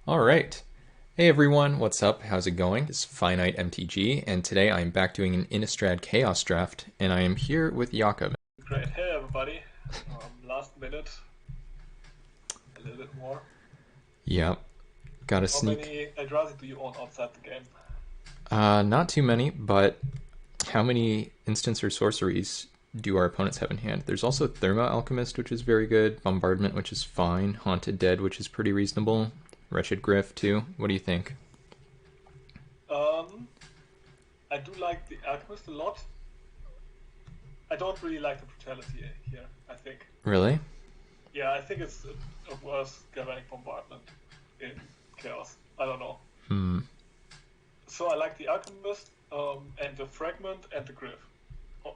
All right. Hey everyone, what's up? How's it going? It's Finite MTG, and today I'm back doing an Innistrad Chaos Draft, and I am here with Jakob. Great. Hey everybody. Last minute, a little bit more. Yep, got a How sneak. many Eldrazi do you own outside the game? Not too many, but how many instants or sorceries do our opponents have in hand? There's also Thermo Alchemist, which is very good, Bombardment, which is fine, Haunted Dead, which is pretty reasonable, Wretched Griff, too. What do you think? Um, I do like the Alchemist a lot. I don't really like the Brutality here, I think. Really? Yeah, I think it's a worse Galvanic Bombardment in Chaos. I don't know. Hmm. So I like the Alchemist, and the Fragment and the Griff.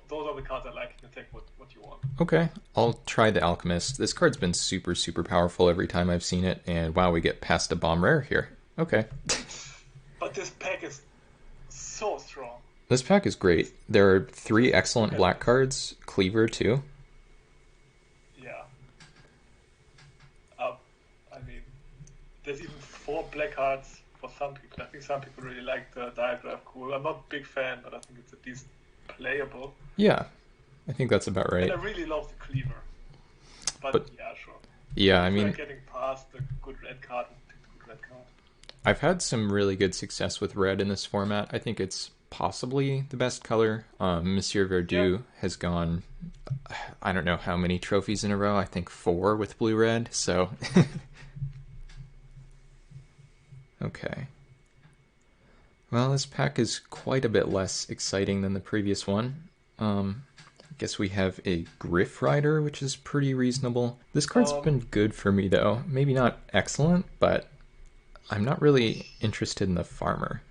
Those are the cards I like. You can take what you want. Okay, I'll try the Alchemist. This card's been super, super powerful every time I've seen it, and wow, we get past a bomb rare here. Okay. But this pack is so strong. This pack is great. There are three Look excellent at black this. cards, Cleaver too. Yeah. Uh, I mean, there's even four black cards for some people. I think some people really like the diagram. Cool. I'm not a big fan, but I think it's at least playable. Yeah, I think that's about And right. I really love the cleaver. But But yeah, sure. yeah, I If we're mean, getting past the good red card, we'll take the good red card. I've had some really good success with red in this format. I think it's possibly the best color. Monsieur Yeah. Verdu has gone, I don't know how many trophies in a row. I think four with blue red. So, okay. Well, this pack is quite a bit less exciting than the previous one. I guess we have a Griff Rider, which is pretty reasonable. This card's been Um, good for me, though. Maybe not excellent, but I'm not really interested in the Farmer.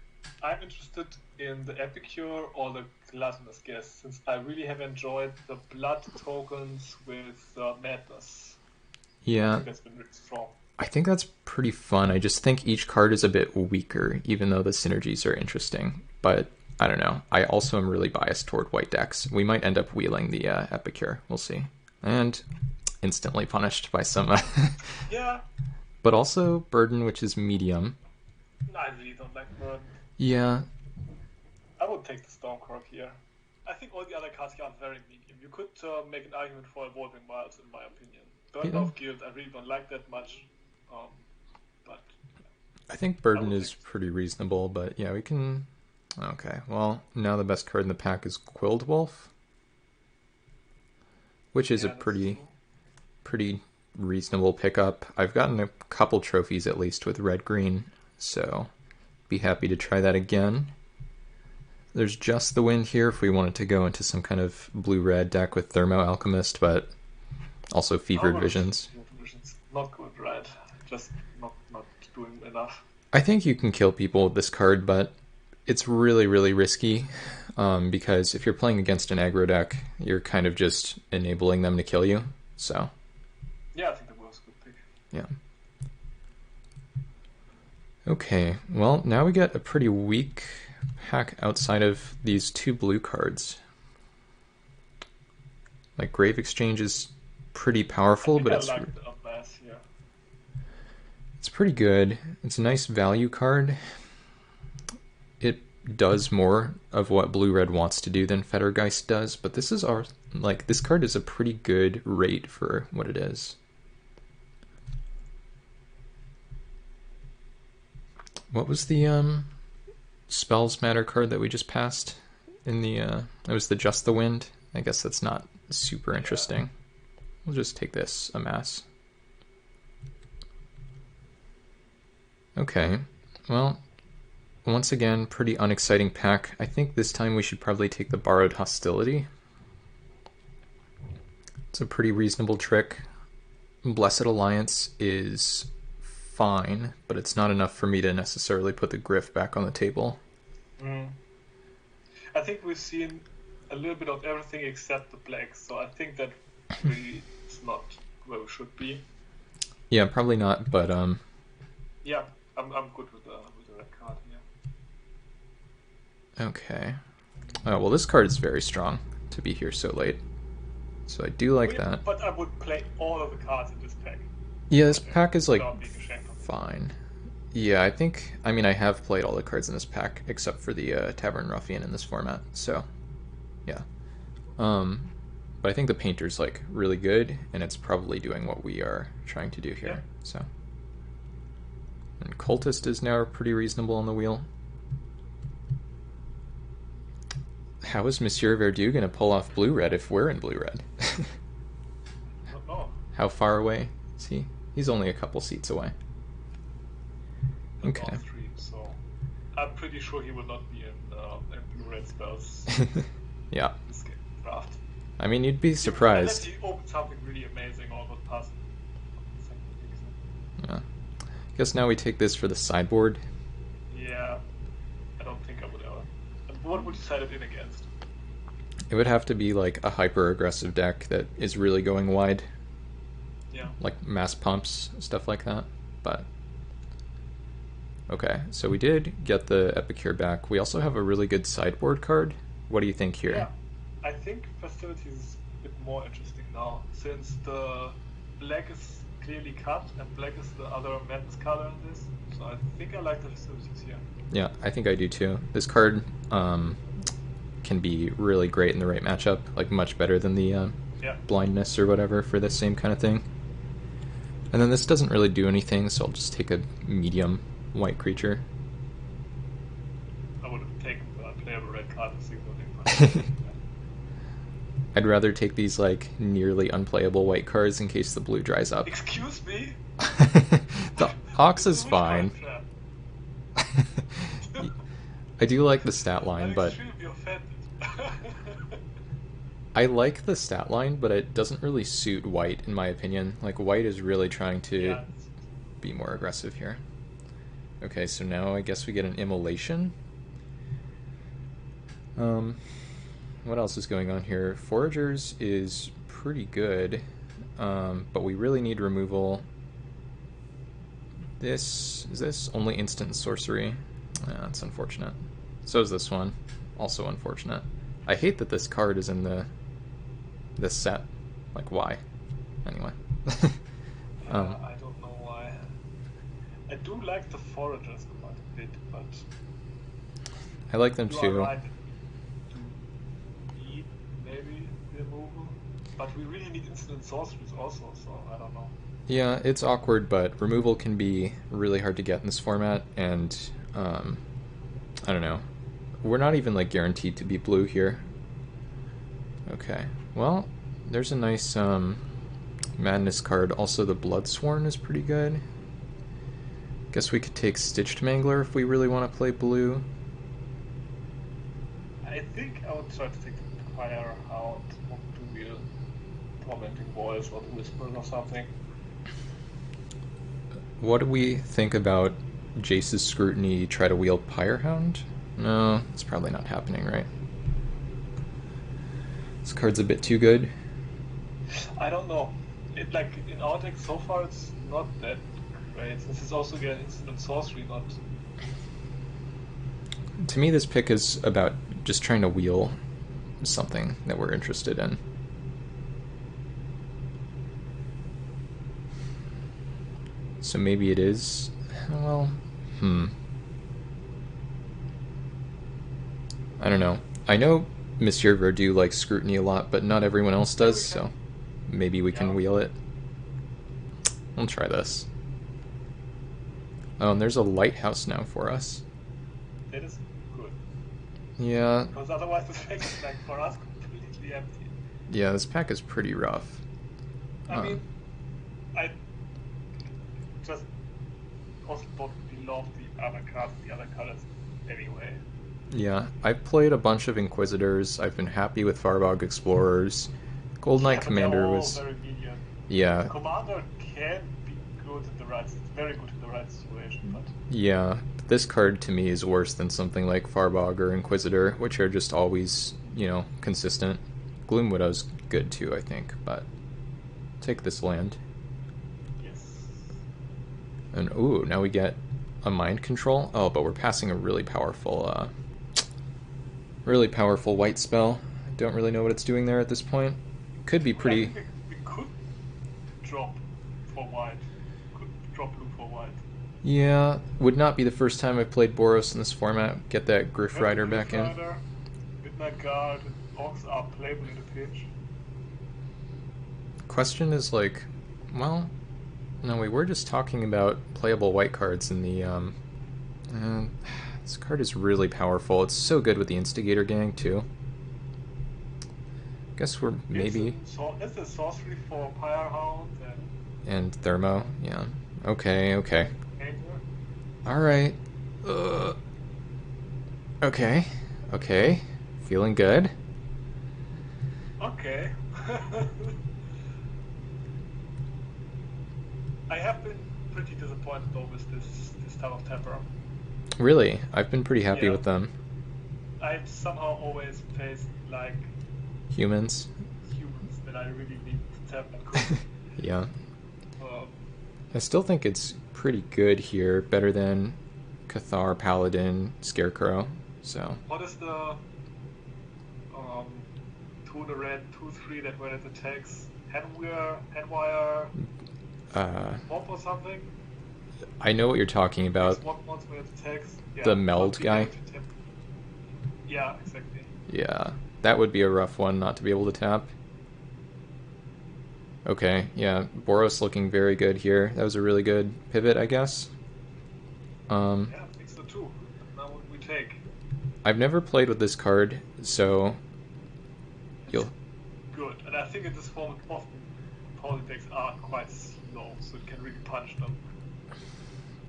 I'm interested in the Epicure or the Gluttonous Guest, since I really have enjoyed the blood tokens with Madness. I Yeah, think that's been really strong. I think that's pretty fun. I just think each card is a bit weaker, even though the synergies are interesting. But I don't know. I also am really biased toward white decks. We might end up wheeling the Epicure. We'll see. And instantly punished by some. Yeah, But also Burden, which is medium. I really don't like Burden. Yeah, I would take the Stormcroak here. I think all the other cards here are very medium. You could make an argument for Evolving Wilds, in my opinion. Burden yeah. of Guild, I really don't like that much. Um, but I think I Burden would is take. pretty reasonable, but yeah, we can. Okay, well, now the best card in the pack is Quilled Wolf, which is a Yeah, that's pretty true. pretty reasonable pickup. I've gotten a couple trophies at least with red green, so be happy to try that again. There's just the wind here if we wanted to go into some kind of blue red deck with Thermo Alchemist, but also How Fevered about Visions. Visions? Not good, right? Just not doing enough. I think you can kill people with this card, but it's really, really risky because if you're playing against an aggro deck, you're kind of just enabling them to kill you. So, Yeah, I think that was a good pick. yeah. Okay, well, now we get a pretty weak pack outside of these two blue cards. Like, Grave Exchange is pretty I powerful, think but I it's like the Unmass here. it's pretty good. It's a nice value card. It does more of what blue red wants to do than Fettergeist does, but this is our like this card is a pretty good rate for what it is. What was the spells matter card that we just passed in the it was the Just the Wind. I guess that's not super Yeah. interesting. We'll just take this amass. Okay. Well, once again, pretty unexciting pack. I think this time we should probably take the Borrowed Hostility. It's a pretty reasonable trick. Blessed Alliance is fine, but it's not enough for me to necessarily put the Griff back on the table. Mm. I think we've seen a little bit of everything except the black, so I think that really is not where we should be. Yeah, probably not, but Yeah, I'm good with the red card here. okay. Oh, well, this card is very strong to be here so late. So I do like that. But I would play all of the cards in this pack Yeah, this pack is like without being ashamed of it. fine. Yeah, I mean, I have played all the cards in this pack except for the Tavern Ruffian in this format, so yeah. Um, but I think the painter's like really good, and it's probably doing what we are trying to do Yeah. here. So, and cultist is now pretty reasonable on the wheel. How is Monsieur Verdu gonna pull off blue red if we're in blue red? I don't know. How far away is he? He's only a couple seats away. Okay. About 3, so I'm pretty sure he will not be in blue red spells Yeah. this game draft. I mean, you'd be Unless surprised. he opens something really amazing or not past the second pick. Yeah. Guess now we take this for the sideboard. Yeah, I don't think I would ever. And what would you side it in against? It would have to be like a hyper aggressive deck that is really going wide, Yeah. like mass pumps, stuff like that. But okay, so we did get the Epicure back. We also have a really good sideboard card. What do you think here? Yeah, I think Festivities is a bit more interesting now, since the black is clearly cut and black is the other madness color in this. So I think I like the Festivities here. Yeah, I think I do too. This card can be really great in the right matchup, like much better than the Yeah. blindness or whatever for this same kind of thing. And then this doesn't really do anything, so I'll just take a medium white creature. I would have taken the unplayable red card and signaling. I'd rather take these like nearly unplayable white cards in case the blue dries up. Excuse me? The Ox is Which fine. card trap? I do like the stat line, I'm but extremely offended. I like the stat line, but it doesn't really suit white in my opinion. Like white is really trying to Yeah, be more aggressive here. Okay, so now I guess we get an immolation. What else is going on here? Foragers is pretty good, but we really need removal. Is this only instant sorcery? That's unfortunate. So is this one, also unfortunate. I hate that this card is in this set. Like, why? Anyway. I don't know why. I do like the foragers quite a bit, but I like them you too. are right. To need maybe removal, but we really need instant sorceries also. So I don't know. Yeah, it's awkward, but removal can be really hard to get in this format, and I don't know. We're not even like guaranteed to be blue here. Okay, well, there's a nice madness card. Also, the Bloodsworn is pretty good. Guess we could take Stitched Mangler if we really want to play blue. I think I would try to take the Fire Hound or to wheel Tormenting Voice or the Whisper or something. What do we think about Jace's Scrutiny try to wield Pyrehound? No, it's probably not happening, right? This card's a bit too good. I don't know. It like in our deck so far it's not that great. Since it's also again instant sorcery, not. To me, this pick is about just trying to wheel something that we're interested in. So maybe it is. Well, I don't know. I know Monsieur Verdu likes Scrutiny a lot, but not everyone else does, so maybe we can wheel it. I'll try this. Oh, and there's a lighthouse now for us. That is good. Yeah. Because otherwise the deck is like for us completely empty. Yeah, this pack is pretty rough. I mean, I just also don't love the other cards, the other colors anyway. Yeah, I've played a bunch of Inquisitors. I've been happy with Farbog Explorers. Gold Knight Yeah, but Commander they're all was... very medium. Yeah, Commander can be good in the right, very good in the right situation, but yeah. This card to me is worse than something like Farbog or Inquisitor, which are just always, consistent. Gloom Widow's good too, I think, but take this land. yes. And ooh, now we get a Mind Control. Oh, but we're passing a really powerful white spell. I don't really know what it's doing there at this point. Could be pretty... I think we could drop for white. Could drop blue for white. Yeah, would not be the first time I've played Boros in this format. Get that Griff Red Rider back Griff in. Rider, Midnight Guard, and Orcs are playable in the pitch. Question is like, well, no, we were just talking about playable white cards in the this card is really powerful. It's so good with the Instigator gang too. Guess we're maybe It's a sorcery for Pyrehound and Thermo. Yeah. Okay. Okay. Anger. All right. Okay. Okay. Feeling good. Okay. I have been pretty disappointed though with this type of temper. Really, I've been pretty happy Yeah. with them. I've somehow always faced like Humans. humans that I really need to tap and cook. Yeah. Um, I still think it's pretty good here. Better than Cathar, Paladin, Scarecrow. So. what is the 2 the red, 2/3 that when it attacks Handwire, Mob or something? I know what you're talking about. Once when it attacks. Yeah, The meld not being guy? able to tap. Yeah, exactly. Yeah, that would be a rough one not to be able to tap. Okay, yeah, Boros looking very good here. That was a really good pivot, I guess. Yeah, I think so too. Now what we take? I've never played with this card, so you'll. Good, and I think in this format often politics are quite slow, so it can really punch them.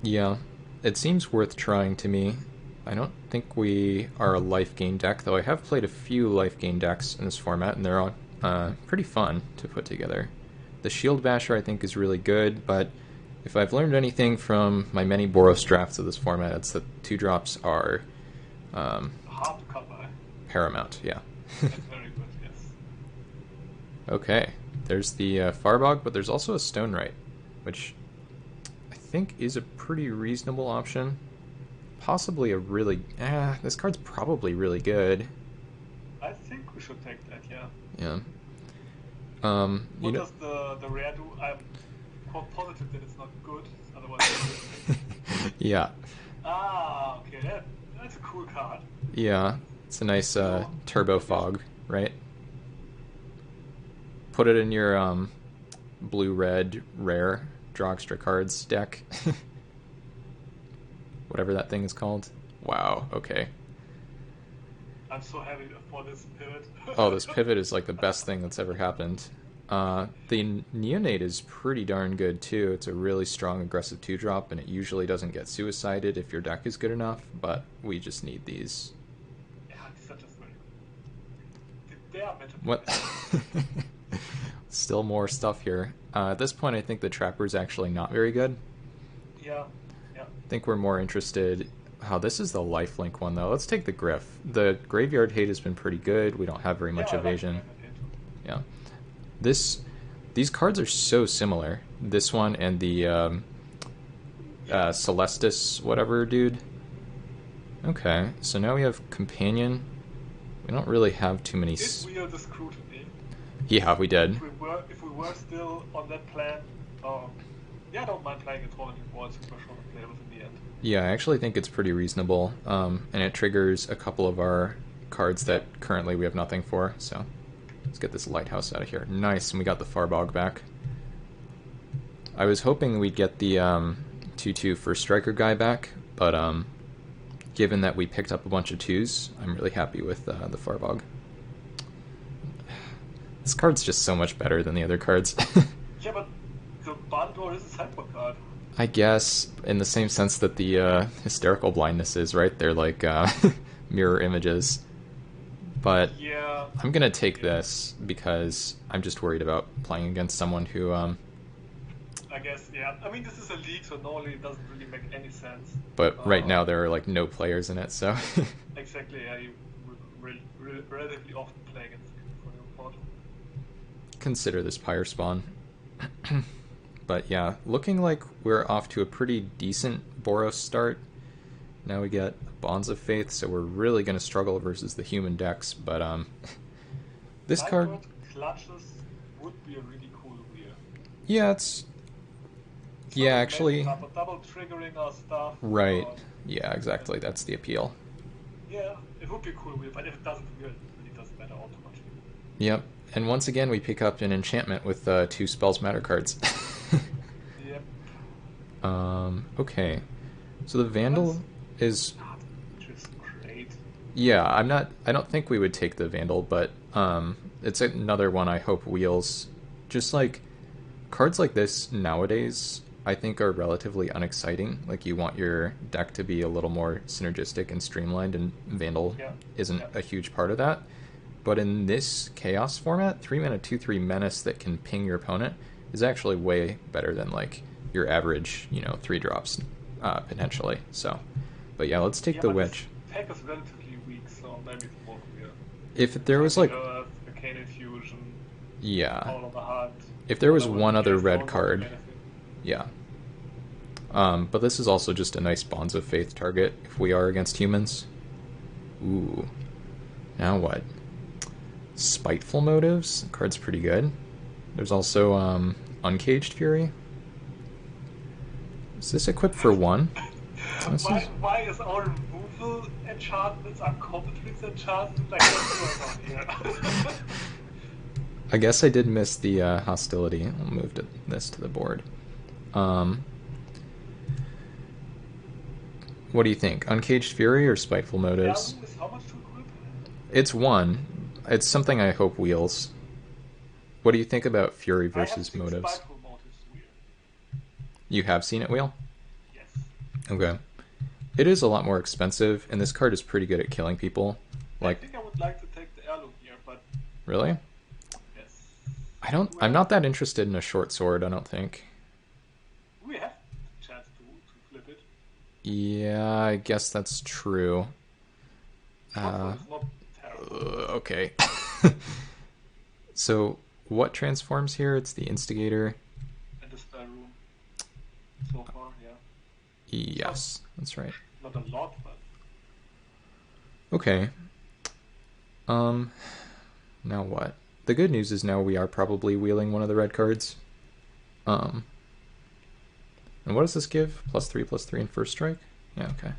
Yeah, it seems worth trying to me. I don't think we are a life gain deck, though I have played a few life gain decks in this format, and they're all pretty fun to put together. The Shield Basher, I think, is really good, but if I've learned anything from my many Boros drafts of this format, it's that 2-drops are Hard to come by. paramount, yeah. That's very good, yes. Okay, there's the Farbog, but there's also a Stone Right, which I think is a pretty reasonable option. Possibly a really... this card's probably really good. I think we should take that, yeah. Yeah. What does the rare do? I'm quite positive that it's not good, otherwise... Yeah. Okay, that's a cool card. Yeah, it's a nice turbo fog, right? Put it in your blue-red rare draw extra cards deck. Whatever that thing is called. Wow, okay. I'm so happy for this pivot. Oh, this pivot is like the best thing that's ever happened. The Neonate is pretty darn good too. It's a really strong aggressive 2-drop, and it usually doesn't get suicided if your deck is good enough, but we just need these. Yeah, these are just very good. They are meant to be. What? Still more stuff here. At this point, I think the Trapper's actually not very good. Yeah. I think we're more interested... this is the lifelink one, though. Let's take the Griff. The Graveyard Hate has been pretty good. We don't have very much evasion. Yeah. These cards are so similar. This one and the Celestis whatever dude. Okay, so now we have Companion. We don't really have too many... Did we the scrutiny? Yeah, we did. If we were still on that plan, yeah, I don't mind playing a tournament anymore. It's super short and playable in the end. Yeah, I actually think it's pretty reasonable, and it triggers a couple of our cards that currently we have nothing for, so let's get this Lighthouse out of here. Nice, and we got the Farbog back. I was hoping we'd get the 2/2 First Striker guy back, but given that we picked up a bunch of 2s, I'm really happy with the Farbog. This card's just so much better than the other cards. Yeah, but the Bandor is a sideboard card. I guess, in the same sense that the Hysterical Blindness is, right? They're like mirror images. But yeah, I'm going to take this because I'm just worried about playing against someone who... I guess, yeah. I mean, this is a league, so normally it doesn't really make any sense. But right now there are like no players in it, so... Exactly, yeah. You would relatively often play against people for your opponent. Consider this Pyre Spawn. But yeah, looking like we're off to a pretty decent Boros start. Now we get Bonds of Faith, so we're really going to struggle versus the human decks, but this card... Clutches would be a really cool rear. Yeah, it's... Yeah, the main actually, stuff, but double triggering our stuff. right. Yeah, exactly. That's the appeal. Yeah, it would be a cool wheel, but if it doesn't wheel, it really doesn't matter all too much. Yep. And once again, we pick up an enchantment with two Spells Matter cards. Yep. Okay. So the That's Vandal is, not just great. yeah, I don't think we would take the Vandal, but it's another one I hope wheels. Just like cards like this nowadays, I think are relatively unexciting. Like you want your deck to be a little more synergistic and streamlined, and Vandal Yeah. isn't Yeah. a huge part of that. But in this Chaos format, 3 mana 2/3 menace that can ping your opponent is actually way better than like your average, 3 drops potentially. So, but yeah, let's take Yeah, the but Witch. this tech is relatively weak, so maybe it's more clear. If there was Tiny like, Earth, Arcane Infusion, yeah, Power on the Heart. if there was Other one other guys red don't do card, anything. yeah. But this is also just a nice Bonds of Faith target if we are against humans. Ooh. Now what? Spiteful Motives. The card's pretty good. There's also Uncaged Fury. Is this equipped for 1? Why is our removal enchantments are competence enchantments? Like, what's going on here? I guess I did miss the hostility. I'll move this to the board. What do you think? Uncaged Fury or Spiteful Motives? Value is how much to equip? It's 1. It's something I hope wheels. What do you think about Fury I have versus seen Motives? Spiteful Motives wheel. You have seen it wheel? Yes. Okay. It is a lot more expensive, and this card is pretty good at killing people. I think I would like to take the heirloom here, but Really? yes. I'm not that interested in a short sword, I don't think. We have the chance to flip it. Yeah, I guess that's true. Short sword is not terrible. Okay. So, what transforms here? It's the Instigator. And the spell room. So far, yeah. Yes, that's right. Not a lot, but Okay. Now what? The good news is now we are probably wheeling one of the red cards. And what does this give? +3/+3 in first strike? Yeah, okay.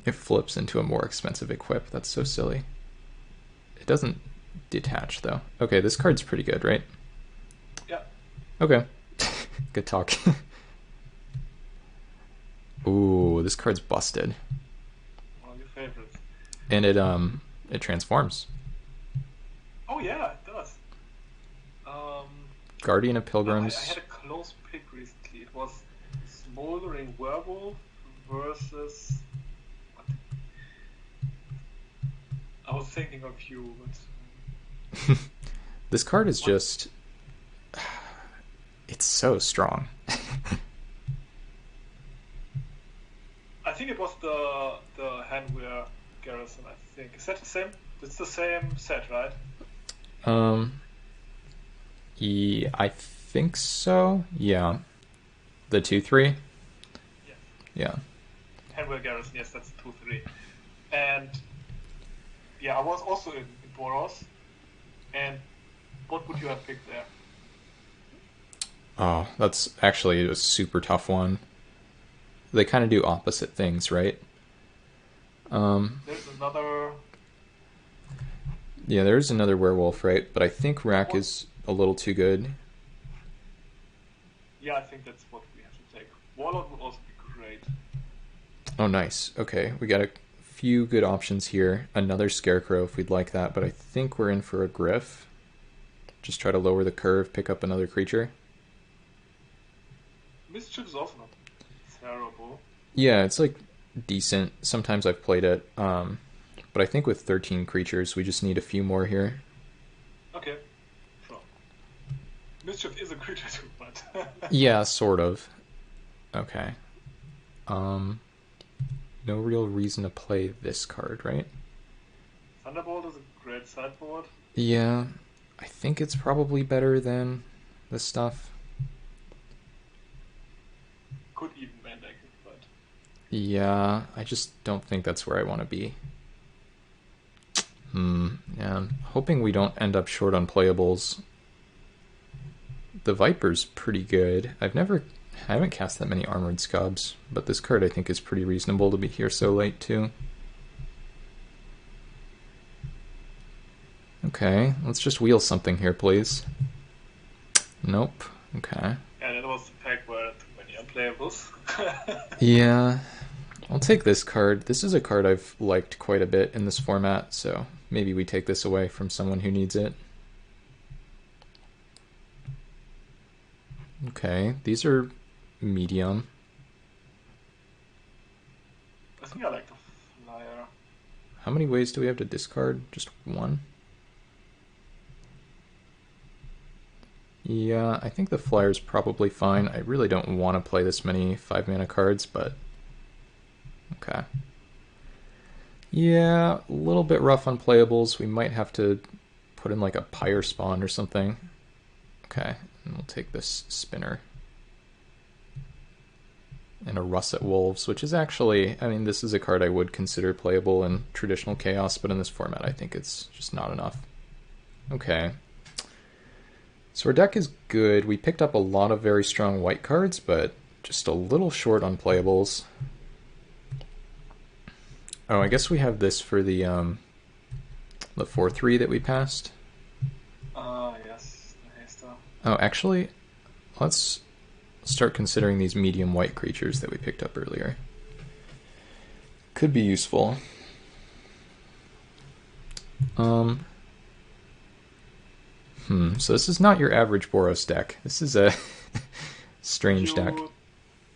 It flips into a more expensive equip. That's so silly. It doesn't detach, though. Okay, this card's pretty good, right? yeah. Okay. Good talk. Ooh, this card's busted. One of your favorites. And it transforms. Oh yeah, it does. Guardian of I Pilgrims. had a close pick recently. It was Smoldering Werewolf versus. What? I was thinking of you, but This card is just... It's so strong. I think it was the Handwear Garrison. I think is that the same? It's the same set, right? Yeah, I think so. Yeah. The 2/3? Yes. Yeah. Handwear Garrison. Yes, that's 2/3. And yeah, I was also in Boros. And what would you have picked there? Oh, that's actually a super tough one. They kind of do opposite things, right? There's another. Yeah, there's another werewolf, right? But I think Rack is a little too good. Yeah, I think that's what we have to take. Warlord would also be great. Oh, nice. Okay, we got a few good options here. Another Scarecrow if we'd like that, but I think we're in for a Griff. Just try to lower the curve, pick up another creature. Mischief is also not terrible. Yeah, it's like decent. Sometimes I've played it. But I think with 13 creatures, we just need a few more here. Okay, sure. Mischief is a creature too, but Yeah, sort of. Okay. No real reason to play this card, right? Thunderbolt is a great sideboard. Yeah, I think it's probably better than this stuff. Could even man deck it, but Yeah, I just don't think that's where I want to be. Yeah, I'm hoping we don't end up short on playables. the Viper's pretty good. I haven't cast that many Armored Scubs, but this card I think is pretty reasonable to be here so late too. Okay, let's just wheel something here, please. Nope. Okay. Yeah, that was the pack where too many unplayables. Yeah. I'll take this card. This is a card I've liked quite a bit in this format, so maybe we take this away from someone who needs it. Okay, these are medium. I think I like the flyer. How many ways do we have to discard? Just one? Yeah, I think the flyer's probably fine. I really don't want to play this many 5-mana cards, but okay. Yeah, a little bit rough on playables. We might have to put in like a Pyre Spawn or something. Okay, and we'll take this Spinner. And a Russet Wolves, which is actually, I mean, this is a card I would consider playable in traditional Chaos, but in this format I think it's just not enough. Okay. So our deck is good. We picked up a lot of very strong white cards, but just a little short on playables. Oh, I guess we have this for the 4/3 that we passed. Yes, the haster. Oh, actually, let's start considering these medium white creatures that we picked up earlier. Could be useful. So this is not your average Boros deck. This is a strange deck.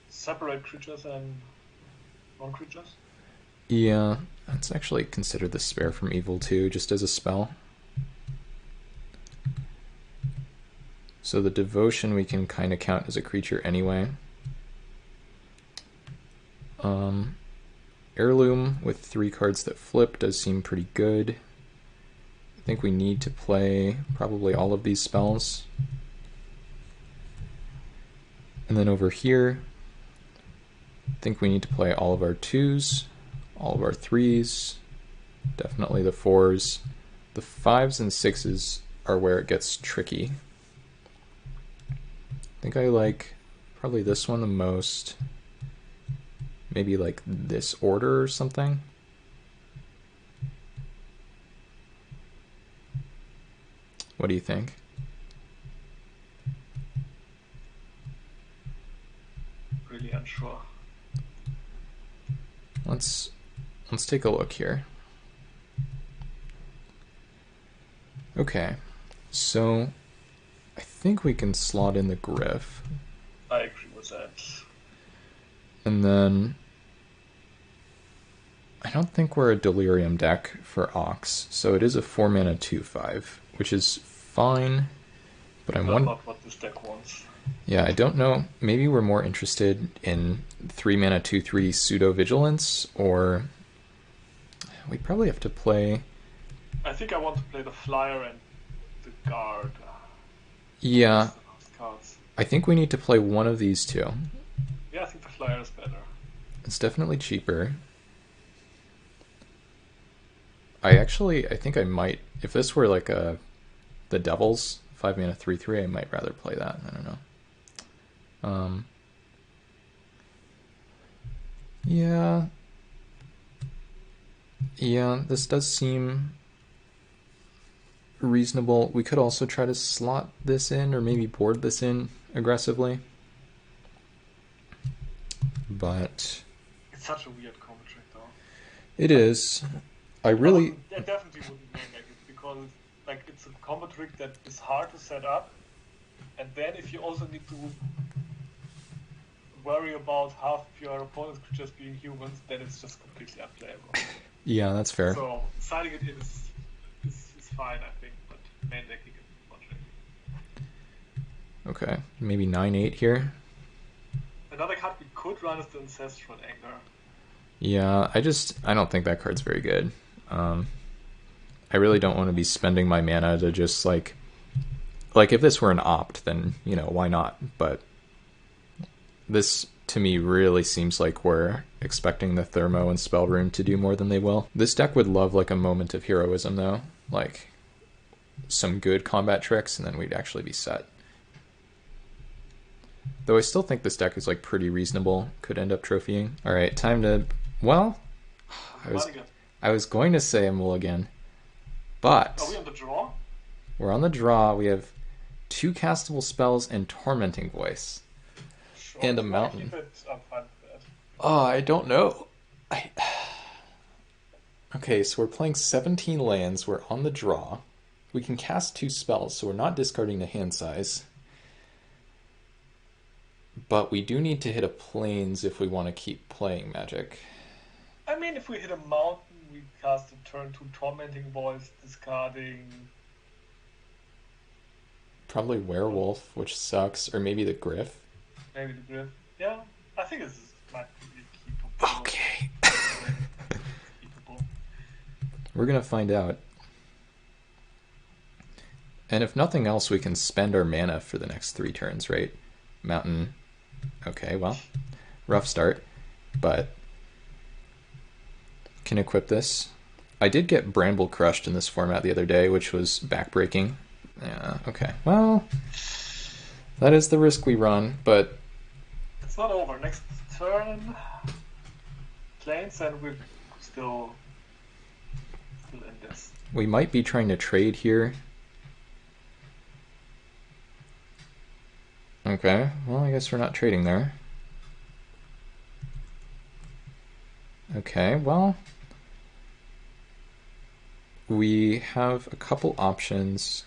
Separate creatures and non-creatures? Yeah, let's actually consider the Spare from Evil too, just as a spell. So the Devotion we can kind of count as a creature anyway. Heirloom with 3 cards that flip does seem pretty good. I think we need to play probably all of these spells. And then over here, I think we need to play all of our 2s, all of our 3s, definitely the 4s. The 5s and 6s are where it gets tricky. I think I like probably this one the most. Maybe like this order or something. What do you think? Really unsure. Let's take a look here. Okay, so I think we can slot in the Gryph. I agree with that. And then I don't think we're a Delirium deck for Ox, so it is a 4-mana 2/5, which is fine, but I'm wondering. Not what this deck wants. Yeah, I don't know. Maybe we're more interested in 3-mana 2/3 Pseudo Vigilance, or we probably have to play. I think I want to play the flyer and the guard. Yeah, Cards. I think we need to play one of these two. Yeah, I think the flyer is better. It's definitely cheaper. I think I might, if this were like the Devils 5-mana 3/3, I might rather play that. I don't know. Yeah, this does seem reasonable. We could also try to slot this in, or maybe board this in aggressively. But It's such a weird combo trick, though. it is. I really. I definitely wouldn't make it because it's a combo trick that is hard to set up, and then if you also need to worry about half your opponent's creatures being humans, then it's just completely unplayable. Yeah, that's fair. So siding it in is fine, I think, but main deck you can one trick. Okay, maybe 9/8 here. Another card we could run is the Ancestral Anger. Yeah, I don't think that card's very good. I really don't want to be spending my mana to just like if this were an opt, then why not? But this to me really seems like we're expecting the Thermo and Spell Room to do more than they will. This deck would love like a moment of heroism though, like some good combat tricks, and then we'd actually be set. Though I still think this deck is like pretty reasonable. Could end up trophying. All right, time to. Well, I was going to say a mulligan, but are we on the draw? We're on the draw. We have 2 castable spells and Tormenting Voice, Sure, and a mountain. Keep it, I'm fine with that. Oh, I don't know. Okay, so we're playing 17 lands. We're on the draw. We can cast 2 spells, so we're not discarding the hand size. But we do need to hit a plains if we want to keep playing Magic. I mean, if we hit a mountain, we cast a turn 2 Tormenting Voice, discarding. Probably Werewolf, which sucks, or maybe the Griff. Maybe the Griff. Yeah, I think this might be keepable. Okay. Keepable. We're gonna find out. And if nothing else, we can spend our mana for the next 3 turns, right? Mountain. Okay, well, rough start, but can equip this. I did get Bramble Crushed in this format the other day, which was backbreaking. Yeah, okay. Well, that is the risk we run, but it's not over. Next turn, planes, and we're still in this. We might be trying to trade here. Okay, well, I guess we're not trading there. Okay, well, we have a couple options.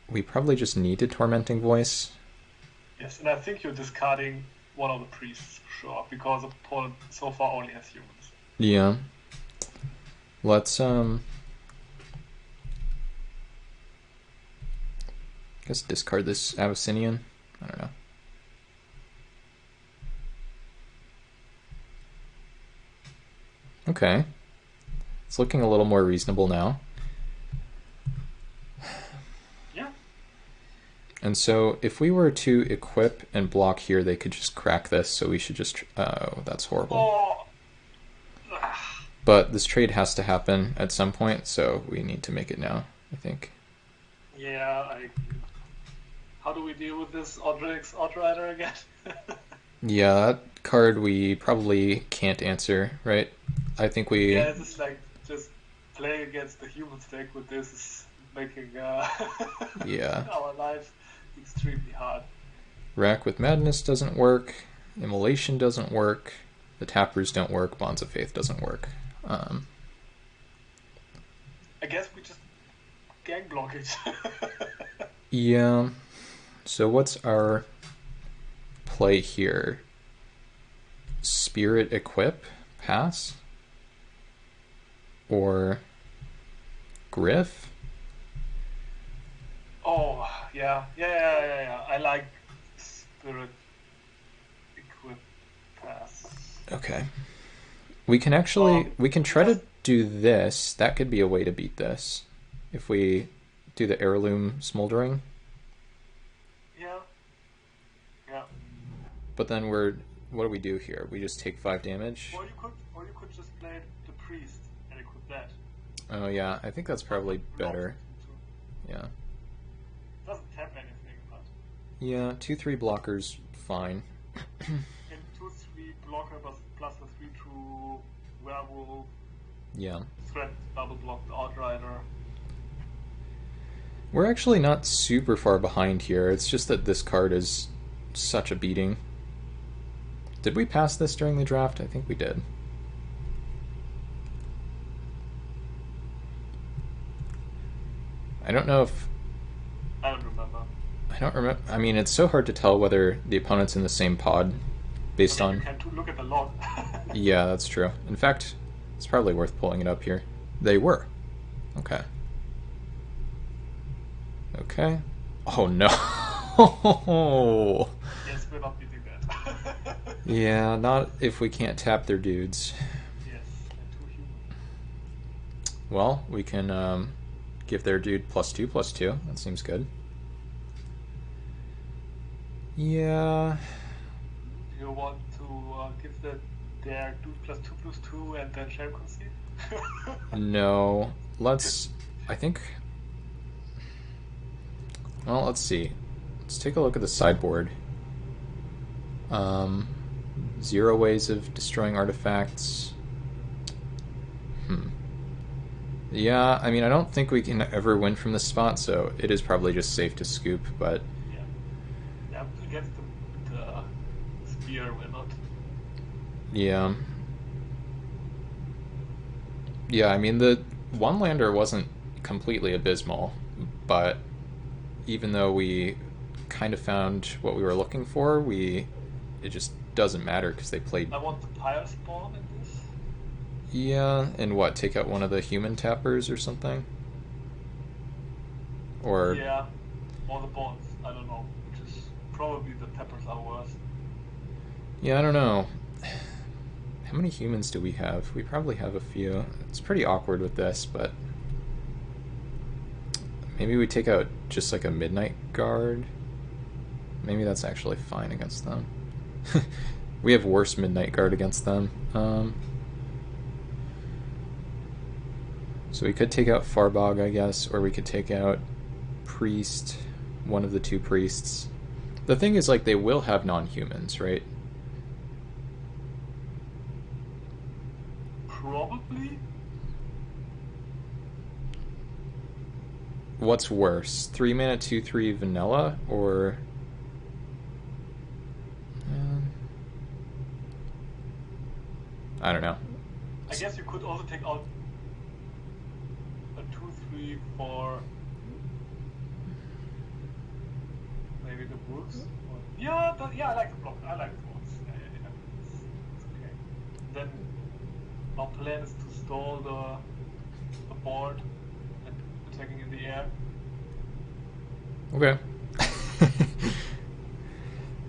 We probably just need a Tormenting Voice. Yes, and I think you're discarding one of the priests for sure, because opponent so far only has humans. Yeah. Let's guess discard this Abyssinian. I don't know. Okay. It's looking a little more reasonable now. Yeah. And so if we were to equip and block here, they could just crack this, so we should just... Oh, that's horrible. Oh. But this trade has to happen at some point, so we need to make it now, I think. Yeah, how do we deal with this Odric's Outrider again? Yeah, that card we probably can't answer, right? I think we... Yeah, it's just like, just playing against the human deck with this is making yeah. our lives extremely hard. Rack with Madness doesn't work. Immolation doesn't work. The Tappers don't work. Bonds of Faith doesn't work. I guess we just gang block it. Yeah. So what's our play here? Spirit Equip? Pass? Or Griff? Oh, yeah. I like Spirit Equip Pass. Okay. We can actually, we can try to do this. That could be a way to beat this. If we do the Heirloom Smoldering. Yeah. But then what do we do here? We just take 5 damage? Or you could just play the Priest and equip that. Oh yeah, I think that's probably better. Yeah. Doesn't tap anything, but... Yeah, 2/3 blockers, fine. And 2/3 blocker plus a 3/2 werewolf. Yeah. Threat double block the Outrider. We're actually not super far behind here. It's just that this card is such a beating. Did we pass this during the draft? I think we did. I don't know if... I don't remember. I don't remember. I mean, it's so hard to tell whether the opponent's in the same pod based on... You can look at the log. Yeah, that's true. In fact, it's probably worth pulling it up here. They were. Okay. Okay. Oh no. Yes, we're not beating that. Yeah, not if we can't tap their dudes. Yes, they're too human. Well, we can give their dude +2/+2. That seems good. Yeah. Do you want to give their dude +2/+2 and then shame concede? No. Let's... I think... Well, let's see. Let's take a look at the sideboard. Um, 0 ways of destroying artifacts. Yeah, I mean, I don't think we can ever win from this spot, so it is probably just safe to scoop, but... Yeah. Yeah, against the spear will not. Yeah. Yeah, I mean, the one-lander wasn't completely abysmal, but even though we kind of found what we were looking for, it just doesn't matter because they played... I want the pyre spawn in this. Yeah, and what, take out one of the human tappers or something? Or... Yeah, or the bonds, I don't know, which is probably the tappers are worse. Yeah, I don't know. How many humans do we have? We probably have a few. It's pretty awkward with this, but... Maybe we take out just like a Midnight Guard. Maybe that's actually fine against them. We have worse Midnight Guard against them. So we could take out Farbog, I guess, or we could take out Priest, one of the 2 priests. The thing is, like, they will have non-humans, right? Probably. What's worse, 3 mana 2/3 vanilla, or... I don't know. I guess you could also take out a 2/3 for maybe the wolves. Yeah, I like the block. I like the wolves. It's okay. Then our plan is to stall the board and attacking in the air. Okay.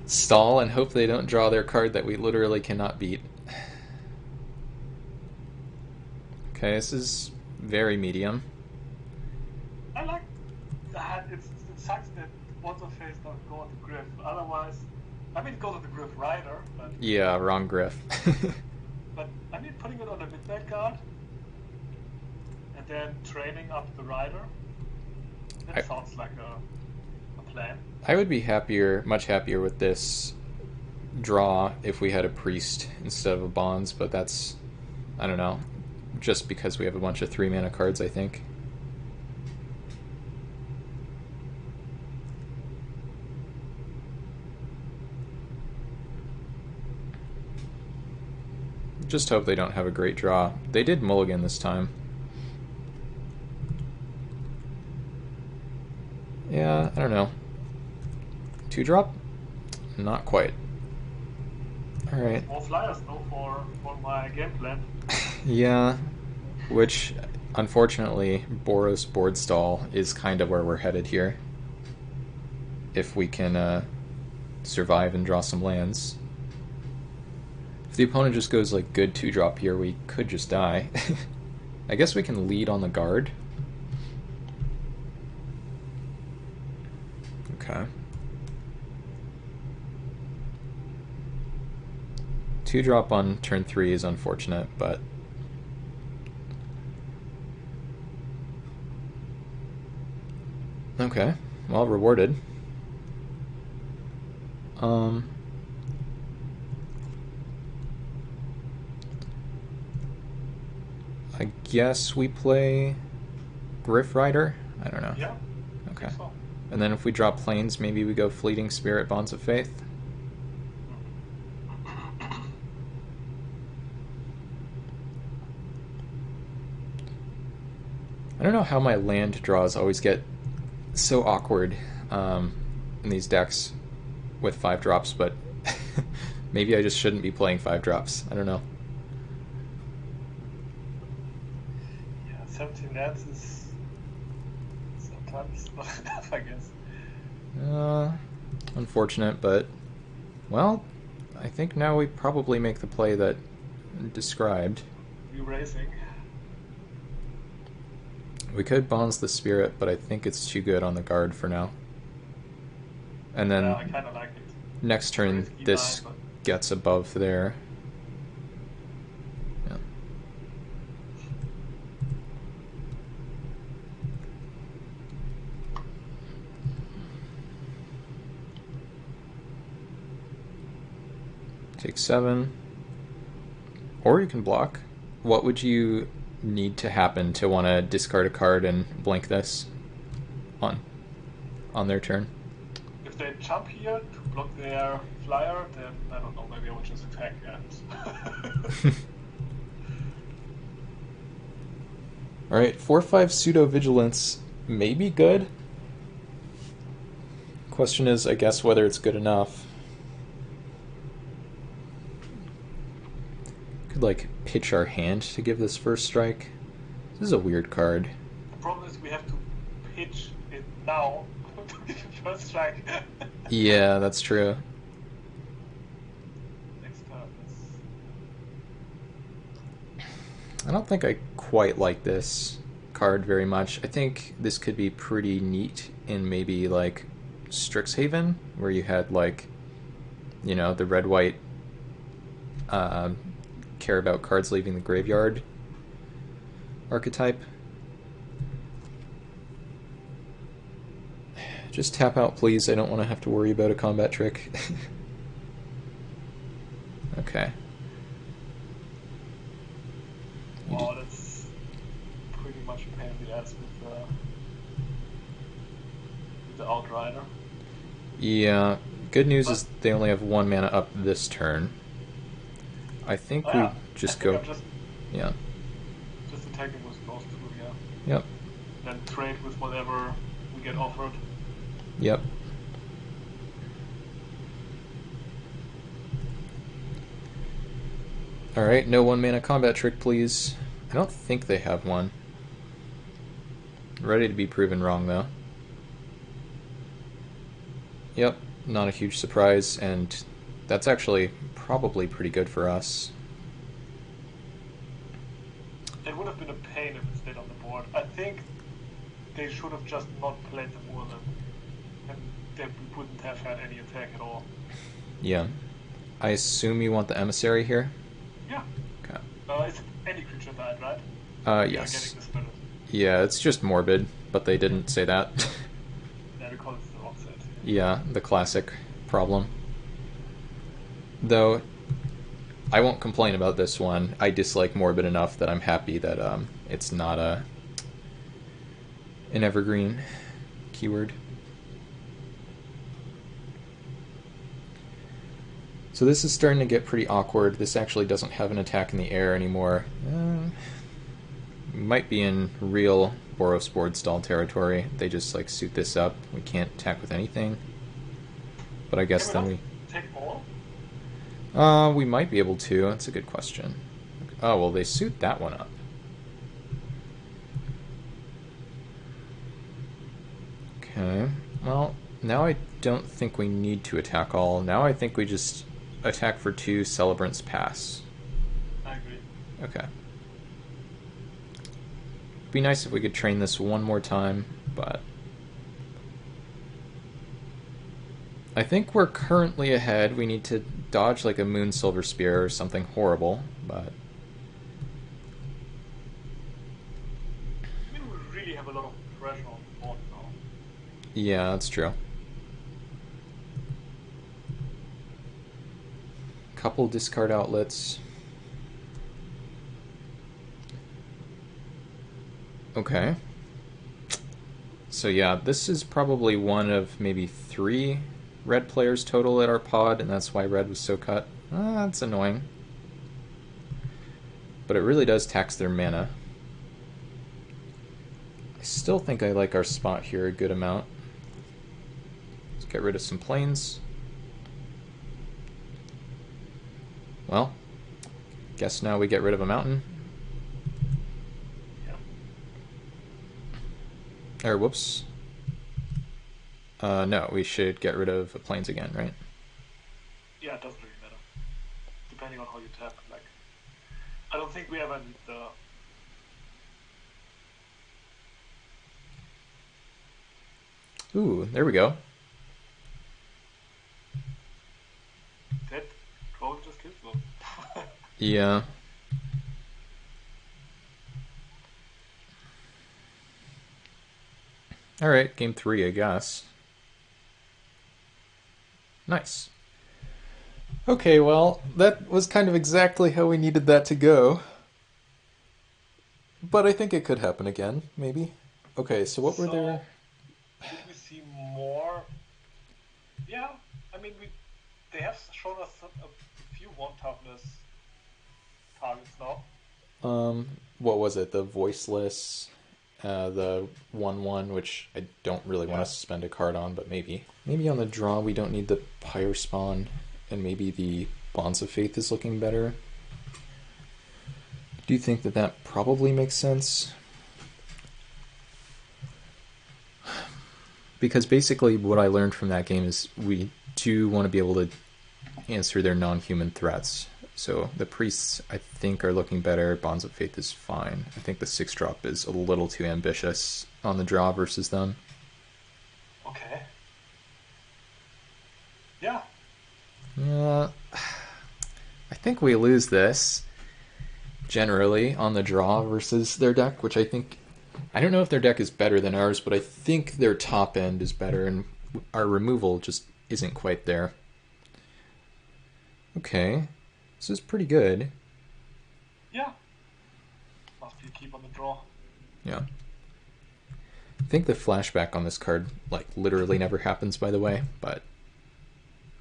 Stall and hope they don't draw their card that we literally cannot beat. Okay, this is very medium. I like that. It sucks that what's her face don't go on the Griff. Otherwise, I mean, it goes on the Griff Rider, but Yeah, wrong Griff. but I mean, putting it on the Midnight Guard and then training up the Rider. That sounds like a plan. I would be much happier with this draw if we had a Priest instead of a Bonds, but that's, I don't know, just because we have a bunch of 3 mana cards, I think. Just hope they don't have a great draw. They did mulligan this time. Yeah, I don't know. 2-drop? Not quite. Alright. More flyers though for my game plan. Yeah, which unfortunately Boros board stall is kind of where we're headed here. If we can survive and draw some lands. If the opponent just goes like good 2-drop here, we could just die. I guess we can lead on the guard. Okay. 2-drop on turn 3 is unfortunate, but okay, well rewarded. I guess we play Griff Rider? I don't know. Yeah. Okay. So. And then if we draw planes, maybe we go Fleeting Spirit, Bonds of Faith? I don't know how my land draws always get so awkward in these decks with 5-drops, but maybe I just shouldn't be playing 5-drops. I don't know. Yeah, 17 lands is sometimes not enough, I guess. Unfortunate, but well, I think now we probably make the play that described. Re-racing. We could Bonds the Spirit, but I think it's too good on the guard for now. And then I kind of like it. Next turn, this gets above there. Yeah. Take 7. Or you can block. What would you need to happen to want to discard a card and blink this on their turn? If they jump here to block their flyer, then I don't know, maybe I would just attack and... Alright, 4/5 pseudo vigilance may be good. Question is, I guess, whether it's good enough. Could, like, pitch our hand to give this first strike. This is a weird card. The problem is we have to pitch it now to give the first strike. Yeah, that's true. Next turn is... I don't think I quite like this card very much. I think this could be pretty neat in maybe like Strixhaven, where you had like, you know, the red-white care about cards leaving the graveyard archetype. Just tap out, please. I don't want to have to worry about a combat trick. Okay. Wow, that's pretty much a pain in the ass with the Outrider. Yeah. Good news is they only have 1 mana up this turn. I think we just go... Yeah. Just attacking with those two, yeah. Yep. Then trade with whatever we get offered. Yep. Alright, no 1 mana combat trick, please. I don't think they have one. Ready to be proven wrong, though. Yep, not a huge surprise, and that's actually probably pretty good for us. It would have been a pain if it stayed on the board. I think they should have just not played the Moorland, and then we wouldn't have had any attack at all. Yeah. I assume you want the Emissary here? Yeah. Okay. It's any creature died, right? Yes. Getting the spirit. Yeah, it's just morbid, but they didn't say that. Yeah, because it's the offset. Yeah, the classic problem. Though, I won't complain about this one. I dislike morbid enough that I'm happy that it's not an evergreen keyword. So this is starting to get pretty awkward. This actually doesn't have an attack in the air anymore. Might be in real Boros board stall territory. They just like suit this up. We can't attack with anything. But I guess then we... Take all? We might be able to. That's a good question. Oh, well, they suit that one up. Okay. Well, now I don't think we need to attack all. Now I think we just attack for 2, Celebrant's Pass. I agree. Okay. Be nice if we could train this one more time, but... I think we're currently ahead. We need to dodge like a Moon Silver Spear or something horrible, but... I mean, we really have a lot of pressure on the board now. Yeah, that's true. Couple discard outlets. Okay. So yeah, this is probably one of maybe 3 red players total at our pod, and that's why red was so cut. That's annoying. But it really does tax their mana. I still think I like our spot here a good amount. Let's get rid of some planes. Well, guess now we get rid of a mountain. Yeah. Or, whoops. No, we should get rid of planes again, right? Yeah, it doesn't really matter. Depending on how you tap. Like, I don't think we ever need the... Ooh, there we go. That drone just killed them. Yeah. Alright, game 3, I guess. Nice. Okay, well, that was kind of exactly how we needed that to go. But I think it could happen again, maybe. Okay, so what were So, there? did we see more? Yeah, I mean, they have shown us a few one toughness targets now. What was it? The voiceless, the 1/1, which I don't really want Yeah. to spend a card on, but maybe. Maybe on the draw we don't need the Pyre Spawn, and maybe the Bonds of Faith is looking better. Do you think that that probably makes sense? Because basically, what I learned from that game is we do want to be able to answer their non-human threats. So the priests, I think, are looking better. Bonds of Faith is fine. I think the 6-drop is a little too ambitious on the draw versus them. Okay. Yeah. Uh, I think we lose this generally on the draw versus their deck, which I don't know if their deck is better than ours, but I think their top end is better, and our removal just isn't quite there. Okay, this is pretty good. Yeah. Must be a keep on the draw. Yeah. I think the flashback on this card, like, literally never happens, by the way, but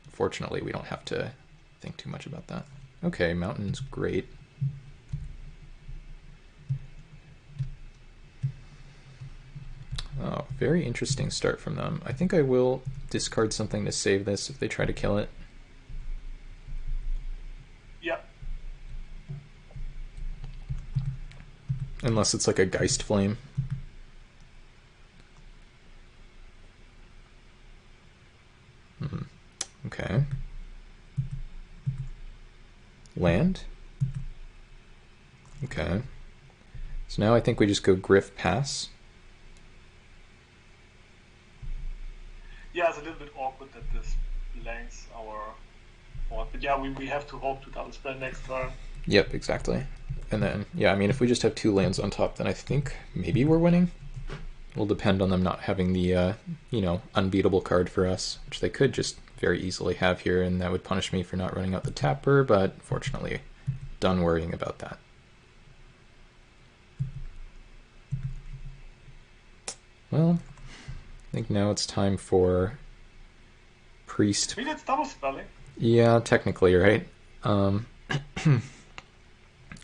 fortunately we don't have to think too much about that. Okay, Mountain's great. Oh, very interesting start from them. I think I will discard something to save this if they try to kill it. Yeah. Unless it's like a Geist Flame. Okay. Land? Okay. So now I think we just go Griff Pass. Yeah, it's a little bit awkward that this blanks our board. But yeah, we have to hope to double spell next turn. Yep, exactly. And then, yeah, I mean, if we just have 2 lands on top, then I think maybe we're winning. It'll depend on them not having the, unbeatable card for us, which they could just very easily have here, and that would punish me for not running out the tapper, but fortunately, done worrying about that. Well, I think now it's time for Priest. I mean, it's double spelling. Yeah, technically, right? I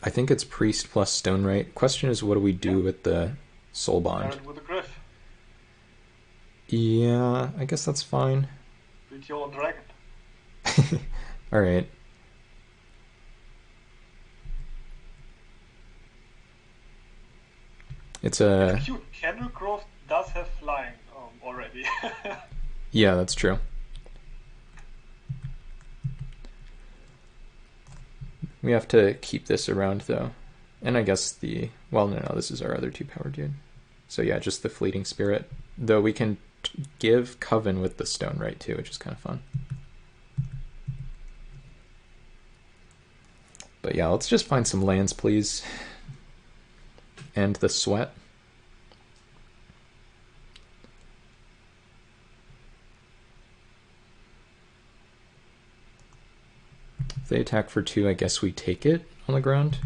think it's Priest plus Stone Right. Question is, what do we do with the Soul Bond? With a Griff. Yeah, I guess that's fine. With your dragon. Alright. It's a... Cute. Candlegrove does have flying already. Yeah, that's true. We have to keep this around, though. And I guess the... Well, no, this is our other 2-power dude. So yeah, just the Fleeting Spirit. Though we can give Coven with the Stone Right, too, which is kind of fun. But yeah, let's just find some lands, please. End the sweat. If they attack for 2, I guess we take it on the ground.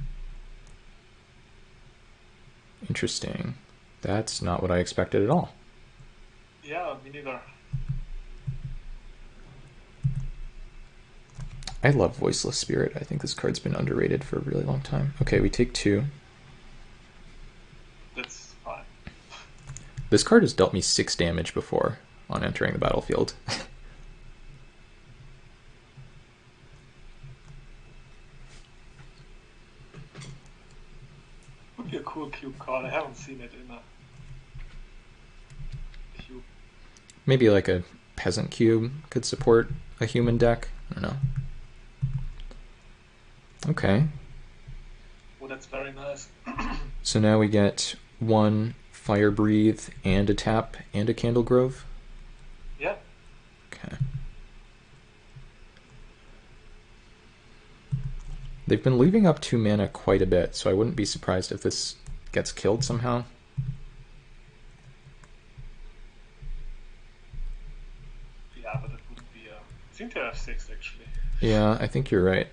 Interesting. That's not what I expected at all. Yeah, me neither. I love Voiceless Spirit. I think this card's been underrated for a really long time. Okay, we take 2. That's fine. This card has dealt me 6 damage before on entering the battlefield. Would be a cool cube card. I haven't seen it in a cube. Maybe like a Peasant Cube could support a human deck. I don't know. Okay. Oh, that's very nice. So now we get 1 Fire Breathe and a tap and a Candle Grove. Yeah. Okay. They've been leaving up 2 mana quite a bit, so I wouldn't be surprised if this gets killed somehow. Yeah, but it wouldn't be a... I think they have 6 actually. Yeah, I think you're right.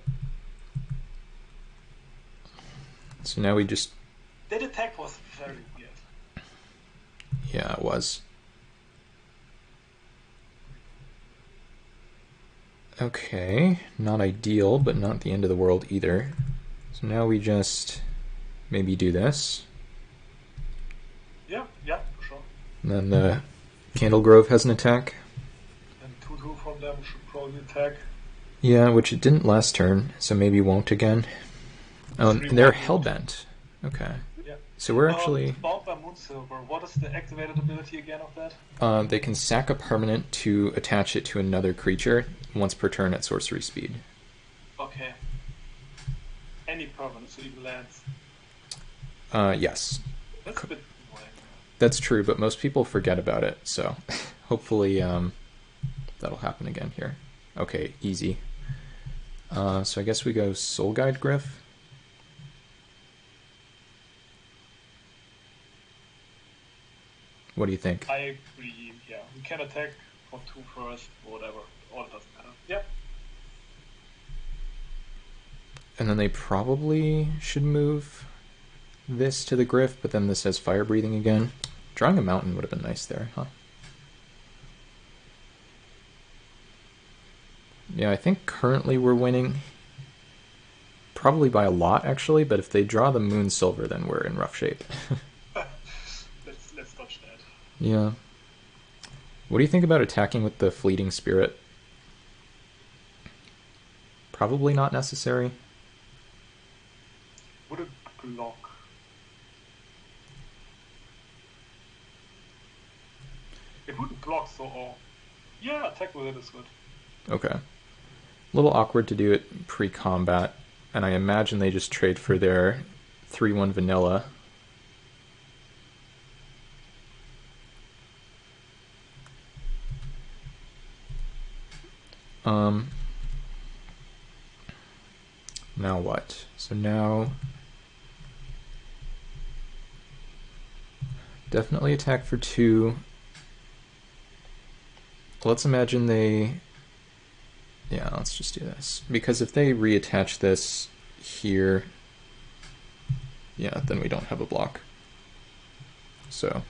So now we just... That attack was very weird. Yeah, it was. Okay, not ideal, but not the end of the world either. So now we just maybe do this. Yeah, for sure. And then the Candle Grove has an attack. And 2/2 from them should probably attack. Yeah, which it didn't last turn, so maybe won't again. Oh, and they're Hellbent. Okay. Yeah. So we're actually... Bound by Moonsilver, what is the activated ability again of that? They can sack a permanent to attach it to another creature once per turn at sorcery speed. Okay. Any permanent, so even lands. Yes. That's a bit annoying. That's true, but most people forget about it, so hopefully that'll happen again here. Okay, easy. So I guess we go Soul Guide Gryph. What do you think? I agree, yeah. We can attack for 2 first, or whatever. All doesn't matter. Yep. And then they probably should move this to the Gryph, but then this has Fire Breathing again. Drawing a Mountain would have been nice there, huh? Yeah, I think currently we're winning. Probably by a lot, actually, but if they draw the Moon Silver, then we're in rough shape. Let's dodge that. Yeah. What do you think about attacking with the Fleeting Spirit? Probably not necessary. Would it block? It wouldn't block, so yeah, attack with it is good. Okay. A little awkward to do it pre-combat, and I imagine they just trade for their 3/1 vanilla. Now what? So now definitely attack for 2. Let's imagine they... Yeah, let's just do this. Because if they reattach this here, yeah, then we don't have a block. So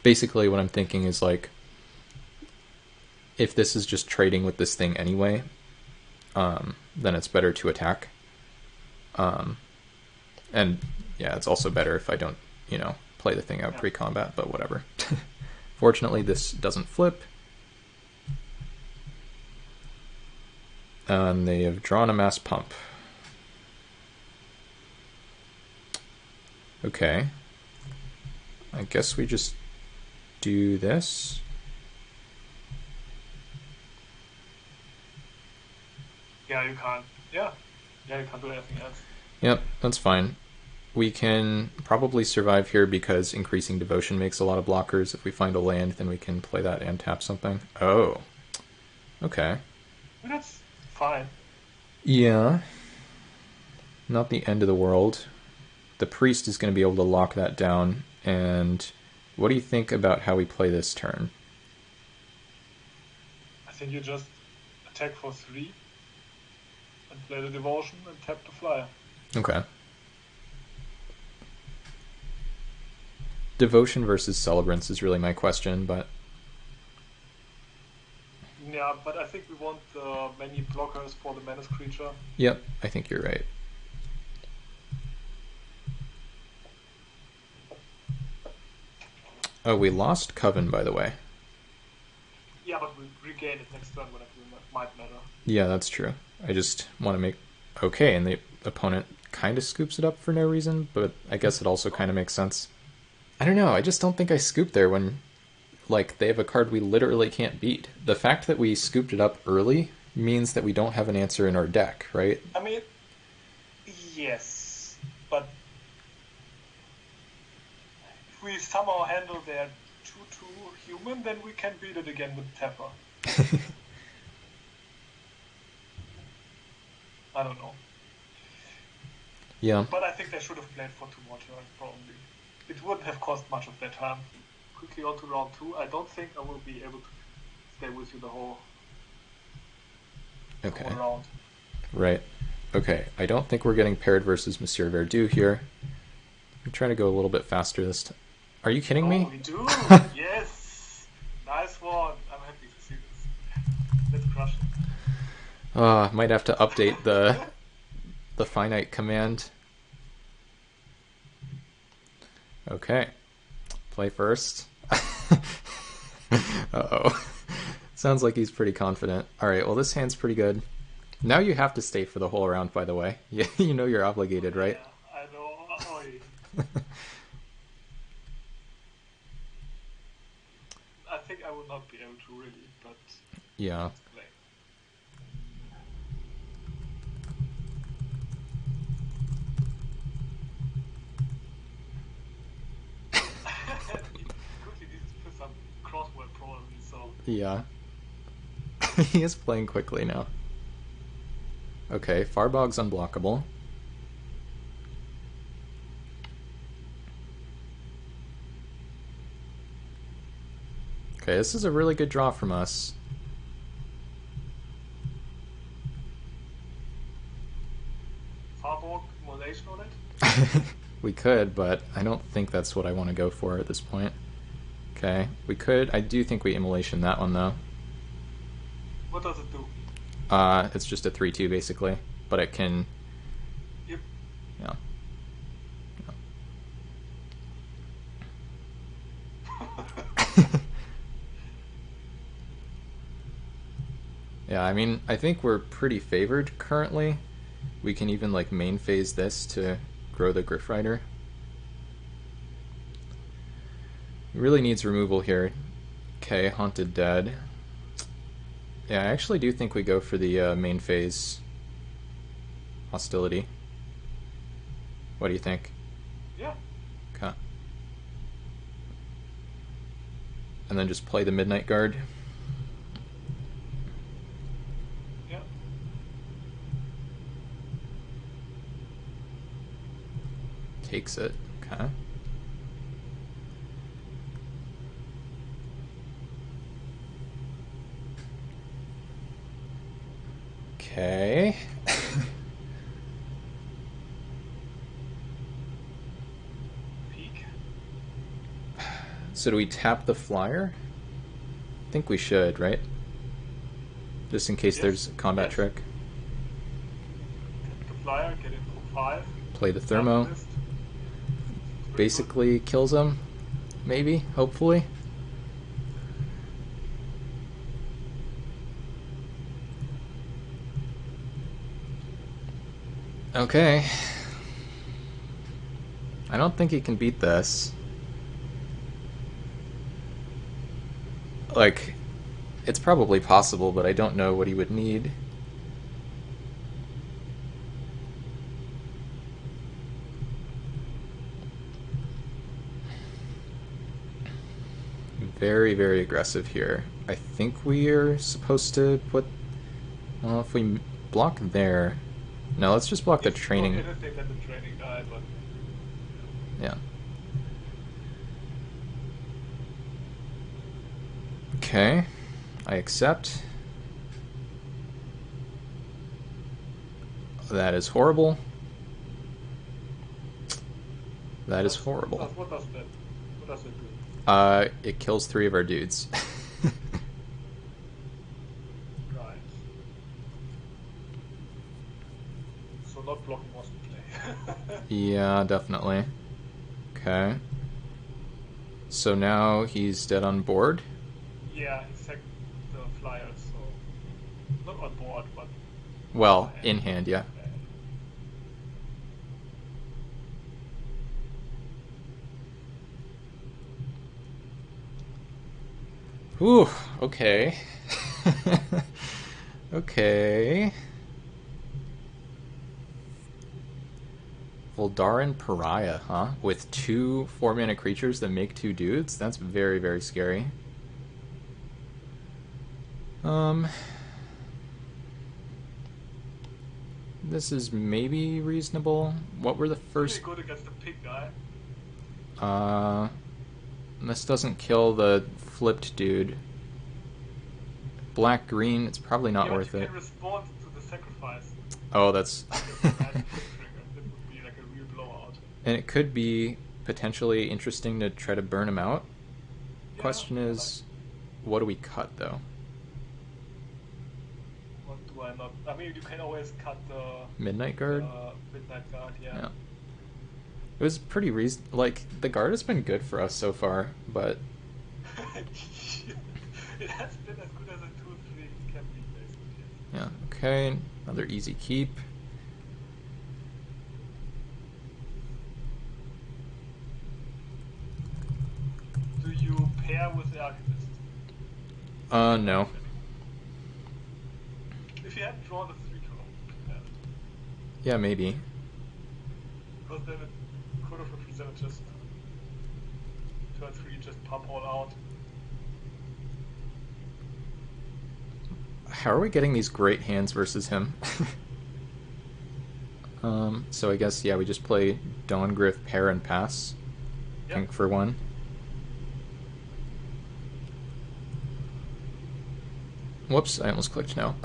basically what I'm thinking is, like, if this is just trading with this thing anyway, then it's better to attack. And yeah, it's also better if I don't, play the thing out pre-combat, but whatever. Fortunately, this doesn't flip. And they have drawn a Mass Pump. Okay. I guess we just do this. Yeah, you can't. Yeah, you can't do anything else. Yep, that's fine. We can probably survive here because increasing devotion makes a lot of blockers. If we find a land, then we can play that and tap something. Oh. Okay. That's fine. Yeah. Not the end of the world. The priest is going to be able to lock that down. And what do you think about how we play this turn? I think you just attack for 3 and play the devotion and tap the flyer. Okay. Devotion versus Celebrants is really my question, but... Yeah, but I think we want many blockers for the menace creature. Yep, I think you're right. Oh, we lost Coven, by the way. Yeah, but we regain it next turn whenever it might matter. Yeah, that's true. I just want to make... Okay, and the opponent kind of scoops it up for no reason, but I guess it also kind of makes sense. I don't know, I just don't think I scooped there when, like, they have a card we literally can't beat. The fact that we scooped it up early means that we don't have an answer in our deck, right? I mean, yes, but if we somehow handle their 2/2 human, then we can beat it again with Tapper. I don't know. Yeah. But I think they should have played for 2 more turns, probably. It wouldn't have cost much of their time. Quickly on to round 2. I don't think I will be able to stay with you the whole Okay. all around. Right. Okay. I don't think we're getting paired versus Monsieur Verdoux here. I'm trying to go a little bit faster this time. Are you kidding Oh, me? we do! Yes! Nice one! I'm happy to see this. Let's crush Might have to update it. the finite command. Okay. Play first. Uh-oh. Sounds like he's pretty confident. Alright, well this hand's pretty good. Now you have to stay for the whole round, by the way. Yeah, you know you're obligated, right? Yeah, I know. I think I will not be able to really, but Yeah. let's play. Quickly needs to put some crossword probably, so. Yeah. He is playing quickly now. Okay, Farbog's unblockable. Okay, this is a really good draw from us. Farborg modulation on it? We could, but I don't think that's what I want to go for at this point. Okay, we could. I do think we immolation that one, though. What does it do? It's just a 3-2, basically. But it can... Yep. Yeah. Yeah, I mean, I think we're pretty favored currently. We can even, like, main phase this to grow the Griff Rider. Really needs removal here. Okay, Haunted Dead. Yeah, I actually do think we go for the main phase hostility. What do you think? Yeah. Okay. And then just play the Midnight Guard. Yeah. Takes it. Okay. Okay. Peak. So do we tap the flyer? I think we should, right? Just in case Yes. there's a combat Yes. trick. Tap the flyer, get in for 5. Play the Thermo. Alchemist. Pretty Basically kills him. Maybe, hopefully. Okay. I don't think he can beat this. Like, it's probably possible, but I don't know what he would need. Very, very aggressive here. I think we are supposed to put... Well, if we block there... No, let's just block the It's training. not anything than the training guy, but Yeah. Okay. I accept. That is horrible. That is horrible. What does that? What does it do? It kills 3 of our dudes. Right. So not blocking was the play. Yeah, definitely. Okay. So now he's dead on board. Yeah, he sacked the flyer, so not on board, but Well, in hand, yeah. Whew, okay. Okay. Voldaren Pariah, huh? With 2 4-mana creatures that make 2 dudes? That's very, very scary. This is maybe reasonable. What were the pretty first... good against the pig guy. This doesn't kill the flipped dude. black-green, it's probably not Yeah, but worth you it. can respond to the sacrifice. Oh, that's... With the magic trigger. That would be like a real blowout. And it could be potentially interesting to try to burn him out. Yeah, Question I is, what do we cut, though? what do I not? I mean, you can always cut the Midnight Guard? Midnight Guard, yeah. Yeah. It was pretty like, the guard has been good for us so far, but... It has been as good as a 2-3 can be, basically. Yeah, okay, another easy keep. Do you pair with the Archivist? No. If you had drawn the 3-drop, yeah. Yeah, maybe. Because then it could have represented just turn 3, just pump all out. How are we getting these great hands versus him? So I guess, yeah, we just play Dawngryff, pair, and pass. Yep. Pink for 1. Whoops, I almost clicked no.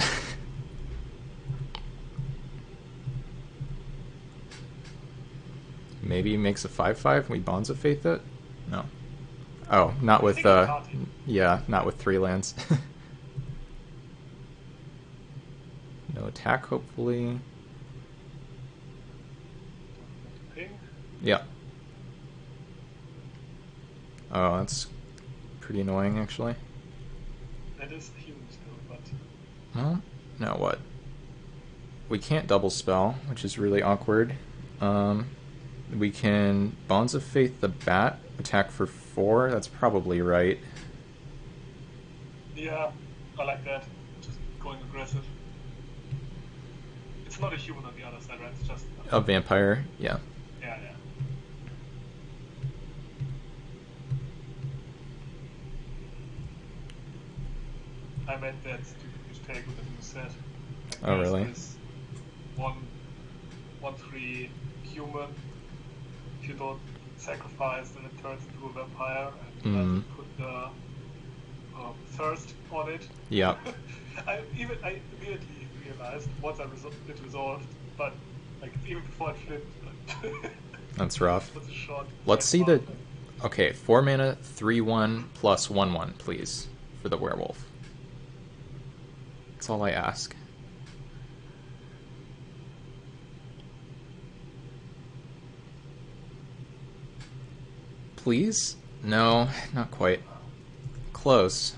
Maybe he makes a 5/5 and we Bonds of Faith it? No. Oh, not with, yeah, not with 3 lands. No attack, hopefully. Ping. Yeah. Oh, that's pretty annoying, actually. That is human still, but... Well, now what? We can't double spell, which is really awkward. We can Bonds of Faith the Bat, attack for 4. That's probably right. Yeah, I like that. Just going aggressive. It's not a human on the other side, right? It's just... A vampire, yeah. Yeah. I made that stupid mistake with the new set. Oh, really? This 1/3 human. If you don't sacrifice, then it turns into a vampire, and you put the thirst on it. Yeah. I immediately realized once it resolved, but like even before it flipped. That's rough. That's a shot. Let's see the... Okay, 4 mana, 3/1 plus 1/1, please, for the werewolf. That's all I ask. Please? No, not quite. Close.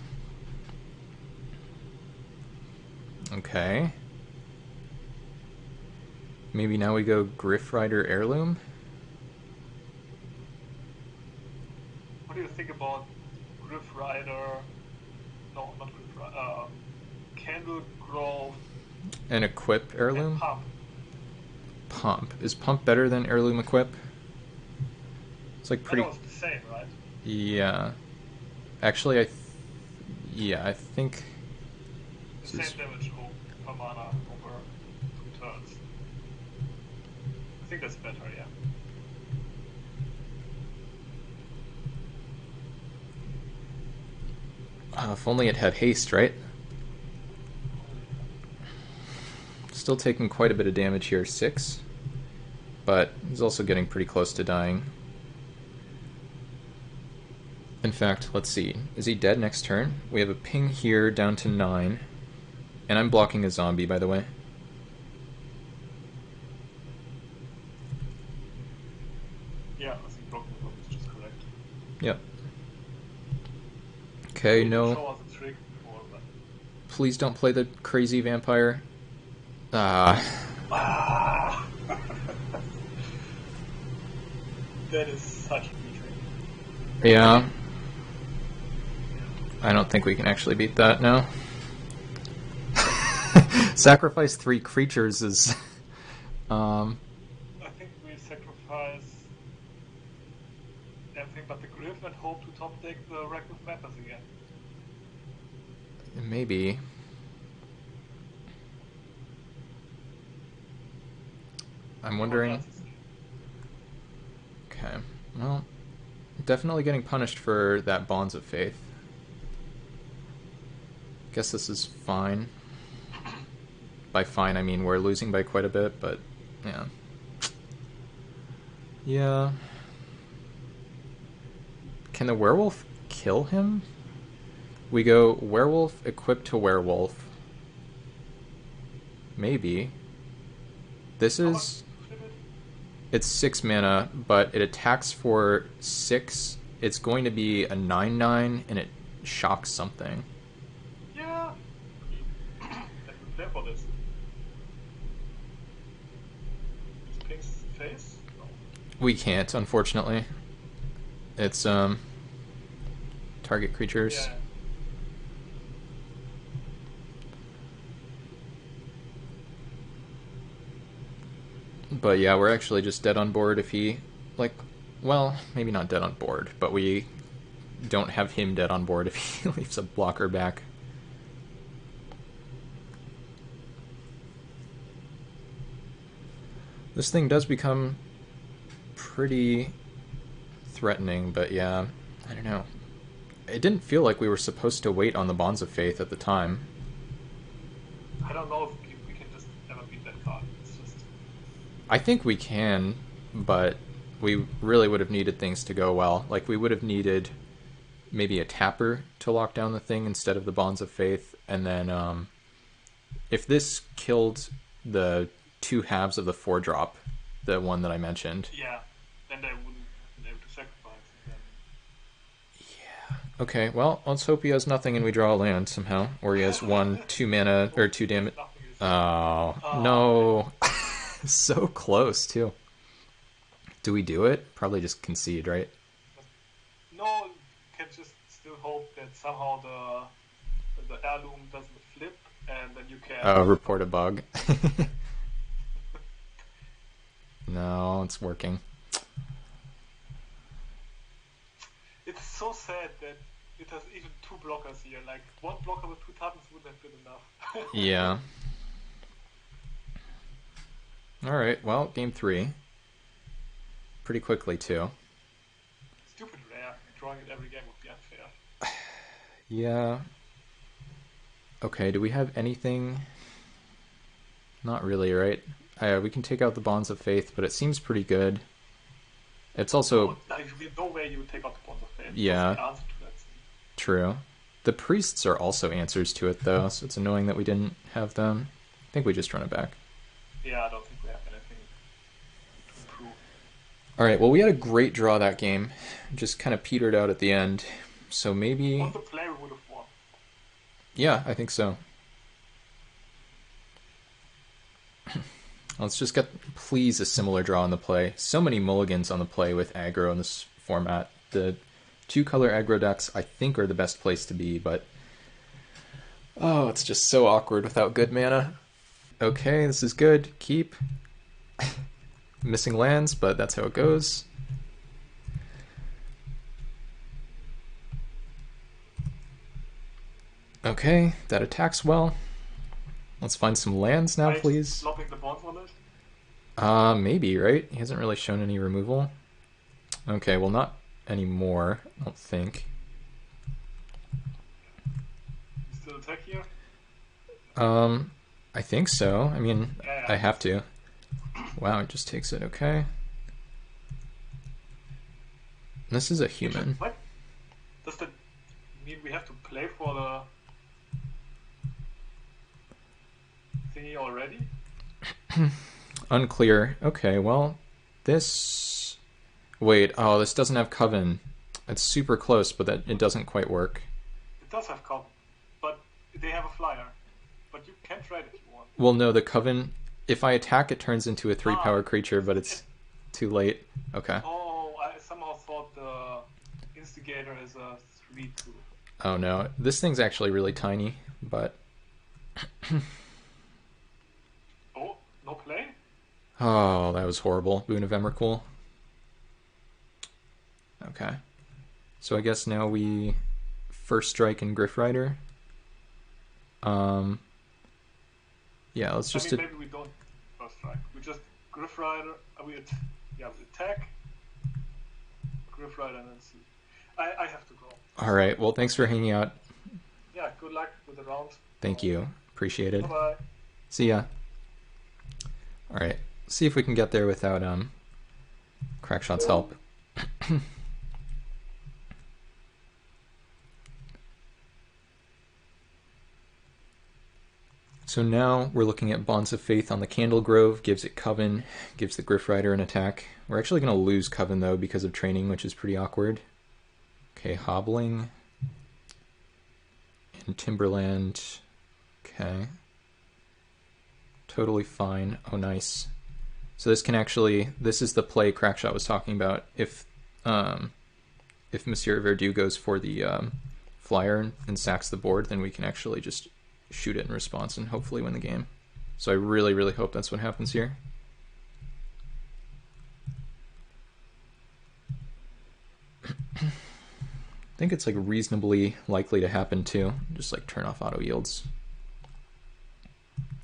Okay. Maybe now we go Gryff Rider Heirloom? What do you think about Gryff Rider? No, not Gryff Rider. Candle Grove. And Equip Heirloom? And Pump. Pump. Is Pump better than Heirloom Equip? It's like pretty... I know it's the same, right? Yeah. Actually, yeah, I think... The same damage per mana over 2 turns. I think that's better, yeah. If only it had haste, right? Still taking quite a bit of damage here, 6. But he's also getting pretty close to dying. In fact, let's see. Is he dead next turn? We have a ping here down to 9. And I'm blocking a zombie, by the way. Yeah, I think blocking the is just correct. Yep. Okay, no. Show us a trick before, but... Please don't play the crazy vampire. That is such a betrayal. Yeah. I don't think we can actually beat that now. Sacrifice 3 creatures is... I think we sacrifice everything but the Gryff and hope to top deck the Wreck with Madness again. Maybe. I'm wondering... Okay, well... Definitely getting punished for that Bonds of Faith. Guess this is fine. By fine, I mean we're losing by quite a bit, but yeah. Yeah. Can the werewolf kill him? We go werewolf equipped to werewolf. Maybe. This is... It's 6 mana, but it attacks for 6. It's going to be a 9/9, and it shocks something. Yeah. Let me play for this. Is Pink's face? No. We can't, unfortunately. It's, target creatures. Yeah. But yeah, we're actually just dead on board if he, like, well, maybe not dead on board, but we don't have him dead on board if he leaves a blocker back. This thing does become pretty threatening, but yeah, I don't know. It didn't feel like we were supposed to wait on the Bonds of Faith at the time. I don't know if we can just ever beat that card. It's just... I think we can, but we really would have needed things to go well. Like, we would have needed maybe a tapper to lock down the thing instead of the Bonds of Faith, and then if this killed the 2 halves of the 4-drop, the one that I mentioned. Yeah, then they wouldn't be able to sacrifice. Then... Yeah. Okay, well, let's hope he has nothing and we draw a land somehow. Or he has 1 2 mana, or 2 damage. Oh, no. So close, too. Do we do it? Probably just concede, right? No, you can just still hope that somehow the heirloom doesn't flip, and then you can... report a bug. No, it's working. It's so sad that it has even 2 blockers here. Like, 1 blocker with 2 tokens wouldn't have been enough. Yeah. Alright, well, game 3. Pretty quickly, too. Stupid rare. Drawing it every game would be unfair. Yeah. Okay, do we have anything? Not really, right? We can take out the Bonds of Faith, but it seems pretty good. It's also... There's no way you would take out the Bonds of Faith. Yeah. The answer to that. True. The priests are also answers to it, though, so it's annoying that we didn't have them. I think we just run it back. Yeah, I don't think we have anything to improve. Alright, well, we had a great draw that game. Just kind of petered out at the end. So maybe... On the play, we would have won. Yeah, I think so. Let's just get, please, a similar draw on the play. So many mulligans on the play with aggro in this format. The 2-color aggro decks, I think, are the best place to be, but... Oh, it's just so awkward without good mana. Okay, this is good. Keep. Missing lands, but that's how it goes. Okay, that attacks well. Let's find some lands now, please. Flopping the bonds on it? Maybe, right? He hasn't really shown any removal. Okay, well, not anymore, I don't think. You still attack here? I think so. I mean, Yeah. I have to. Wow, it just takes it, okay. This is a human. What? Does that mean we have to play for the thingy already? Unclear. Okay, well, this... Wait, oh, this doesn't have Coven. It's super close, but it doesn't quite work. It does have Coven, but they have a flyer. But you can trade if you want. Well, no, the Coven... If I attack, it turns into a 3-power creature, but it's too late. Okay. Oh, I somehow thought the Instigator is a 3-2. Oh no, this thing's actually really tiny, but... Oh, no play? Oh, that was horrible. Boon of Emrakul. Okay. So I guess now we first strike in Griff Rider. Yeah, let's just... maybe we don't first strike. We just Griff Rider, we attack, Griff Rider, and then see. I have to go. Alright, well, thanks for hanging out. yeah, good luck with the round. Thank you. Appreciated. Bye bye. See ya. All right. See if we can get there without Crackshot's help. So now we're looking at Bonds of Faith on the Candle Grove, gives it Coven, gives the Griff Rider an attack. We're actually going to lose Coven though because of training, which is pretty awkward. Okay, Hobbling. And Timberland. Okay. Totally fine. Oh, nice. So this can actually, this is the play Crackshot was talking about. If Monsieur Verdu goes for the flyer and sacks the board, then we can actually just shoot it in response and hopefully win the game. So I really, really hope that's what happens here. I think it's like reasonably likely to happen too. Just like turn off auto yields.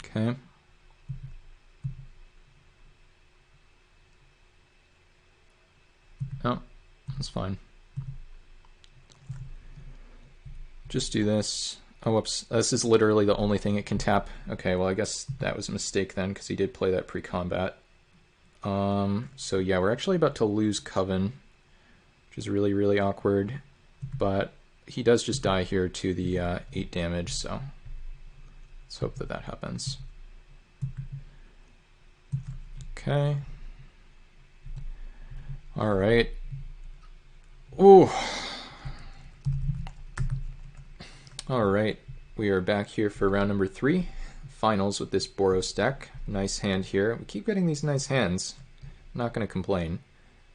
Okay. Oh, that's fine. Just do this. Oh, whoops. This is literally the only thing it can tap. Okay, well, I guess that was a mistake then, because he did play that pre-combat. So yeah, we're actually about to lose Coven, which is really, really awkward. But he does just die here to the 8 damage, so let's hope that that happens. Okay. All right. Ooh. All right, we are back here for round number 3, finals with this Boros deck. Nice hand here. We keep getting these nice hands. I'm not going to complain.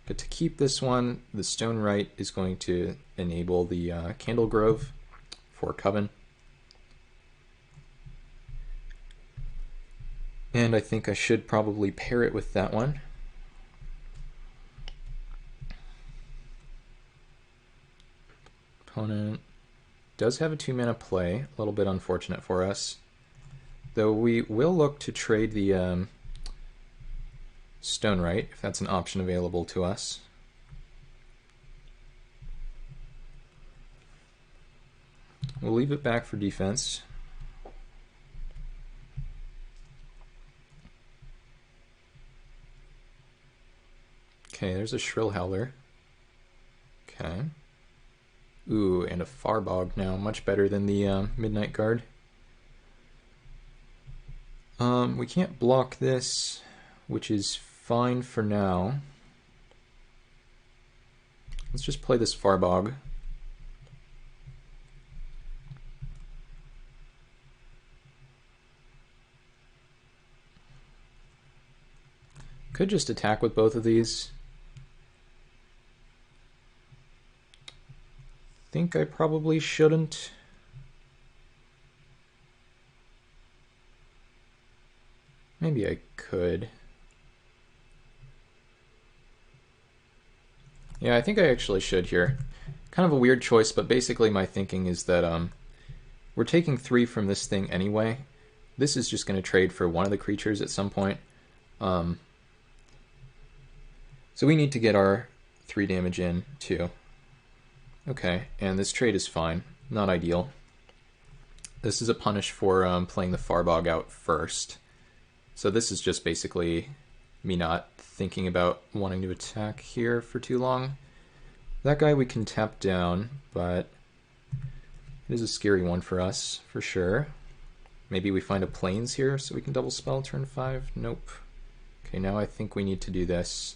But to keep this one, the Stone Right is going to enable the Candle Grove for Coven. And I think I should probably pair it with that one. Opponent does have a 2-mana play, a little bit unfortunate for us. Though we will look to trade the Stone Right, if that's an option available to us. We'll leave it back for defense. Okay, there's a Shrill Howler. Okay. Ooh, and a Farbog now, much better than the Midnight Guard. We can't block this, which is fine for now. Let's just play this Farbog. Could just attack with both of these. Think I probably shouldn't. Maybe I could. Yeah, I think I actually should here. Kind of a weird choice, but basically my thinking is that we're taking 3 from this thing anyway. This is just going to trade for one of the creatures at some point. So we need to get our 3 damage in too. Okay, and this trade is fine. Not ideal. This is a punish for playing the Farbog out first. So this is just basically me not thinking about wanting to attack here for too long. That guy we can tap down, but it is a scary one for us, for sure. Maybe we find a Plains here so we can double spell turn 5. Nope. Okay, now I think we need to do this.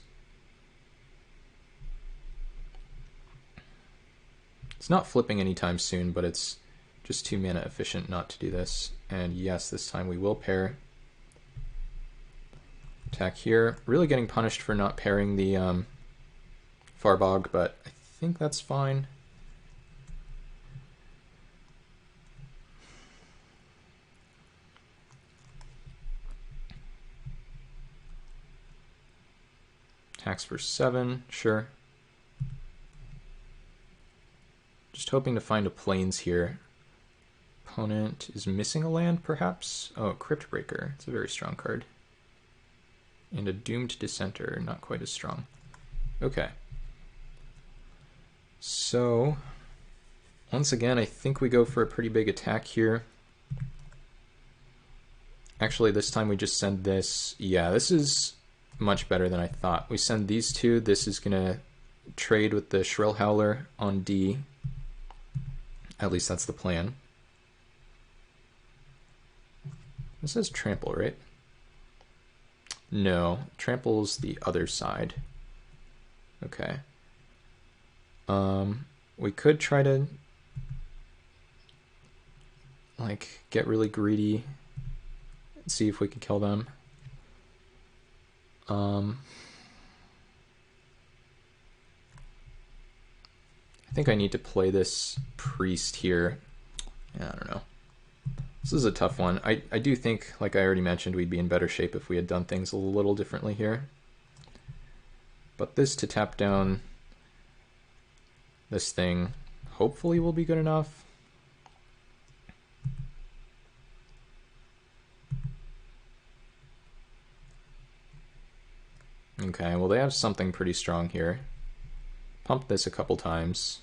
It's not flipping anytime soon, but it's just 2 mana efficient not to do this. And yes, this time we will pair. Attack here. Really getting punished for not pairing the Farbog, but I think that's fine. Attacks for 7, sure. Just hoping to find a Plains here. Opponent is missing a land, perhaps? Oh, Cryptbreaker. It's a very strong card. And a Doomed Dissenter, not quite as strong. Okay. So, once again, I think we go for a pretty big attack here. Actually, this time we just send this. Yeah, this is much better than I thought. We send these two. This is going to trade with the Shrill Howler on D. At least that's the plan. This says trample, right? No, trample's the other side. Okay. We could try to like get really greedy and see if we can kill them. I think I need to play this priest here. Yeah, I don't know. This is a tough one. I do think, like I already mentioned, we'd be in better shape if we had done things a little differently here. But this to tap down this thing hopefully will be good enough. Okay, well they have something pretty strong here. Pump this a couple times.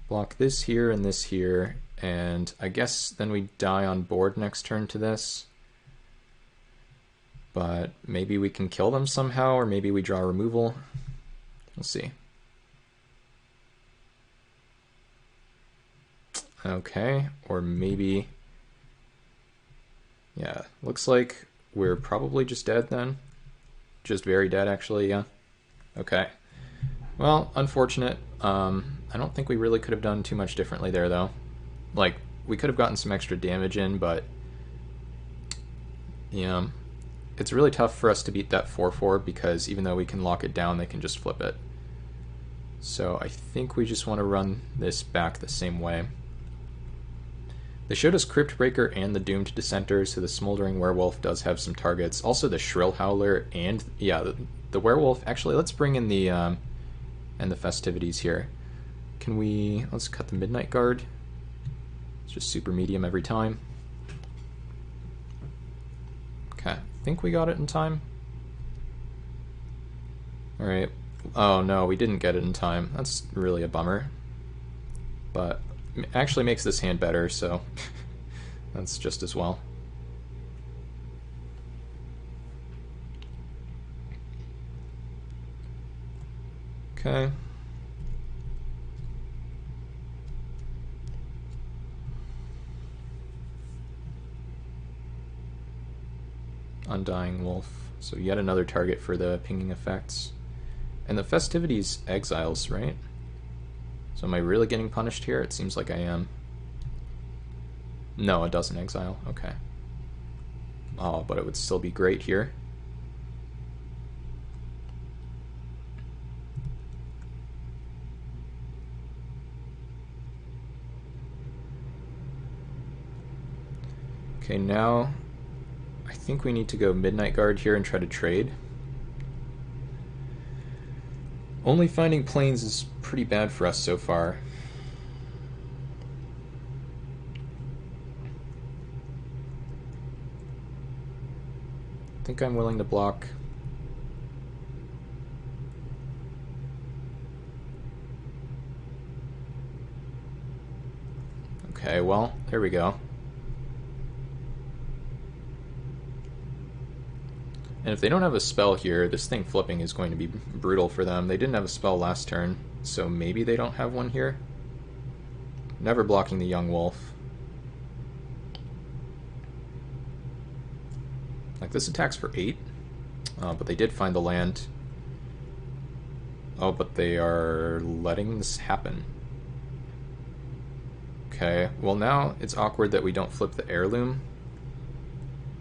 Block this here and this here, and I guess then we die on board next turn to this. But maybe we can kill them somehow, or maybe we draw removal. We'll see. Okay, or maybe... Yeah, looks like we're probably just dead then. Just very dead, actually, yeah. Okay. Well, unfortunate. I don't think we really could have done too much differently there, though. Like, we could have gotten some extra damage in, but... Yeah. It's really tough for us to beat that 4/4 because even though we can lock it down, they can just flip it. So I think we just want to run this back the same way. They showed us Cryptbreaker and the Doomed Dissenter, so the Smoldering Werewolf does have some targets. Also the Shrill Howler and, yeah, the Werewolf. Actually, let's bring in the Festivities here. Can we, let's cut the Midnight Guard. It's just super medium every time. Okay, I think we got it in time. Alright. Oh no, we didn't get it in time. That's really a bummer. But it actually makes this hand better, so that's just as well. Okay. Undying Wolf. So yet another target for the pinging effects. And the Festivities exiles, right? So am I really getting punished here? It seems like I am. No, it doesn't exile. Okay. Oh, but it would still be great here. Okay, now I think we need to go Midnight Guard here and try to trade. Only finding planes is pretty bad for us so far. I think I'm willing to block. Okay, well, there we go. And if they don't have a spell here, this thing flipping is going to be brutal for them. They didn't have a spell last turn, so maybe they don't have one here. Never blocking the Young Wolf. Like, this attacks for 8, but they did find the land. Oh, but they are letting this happen. Okay, well now it's awkward that we don't flip the Heirloom.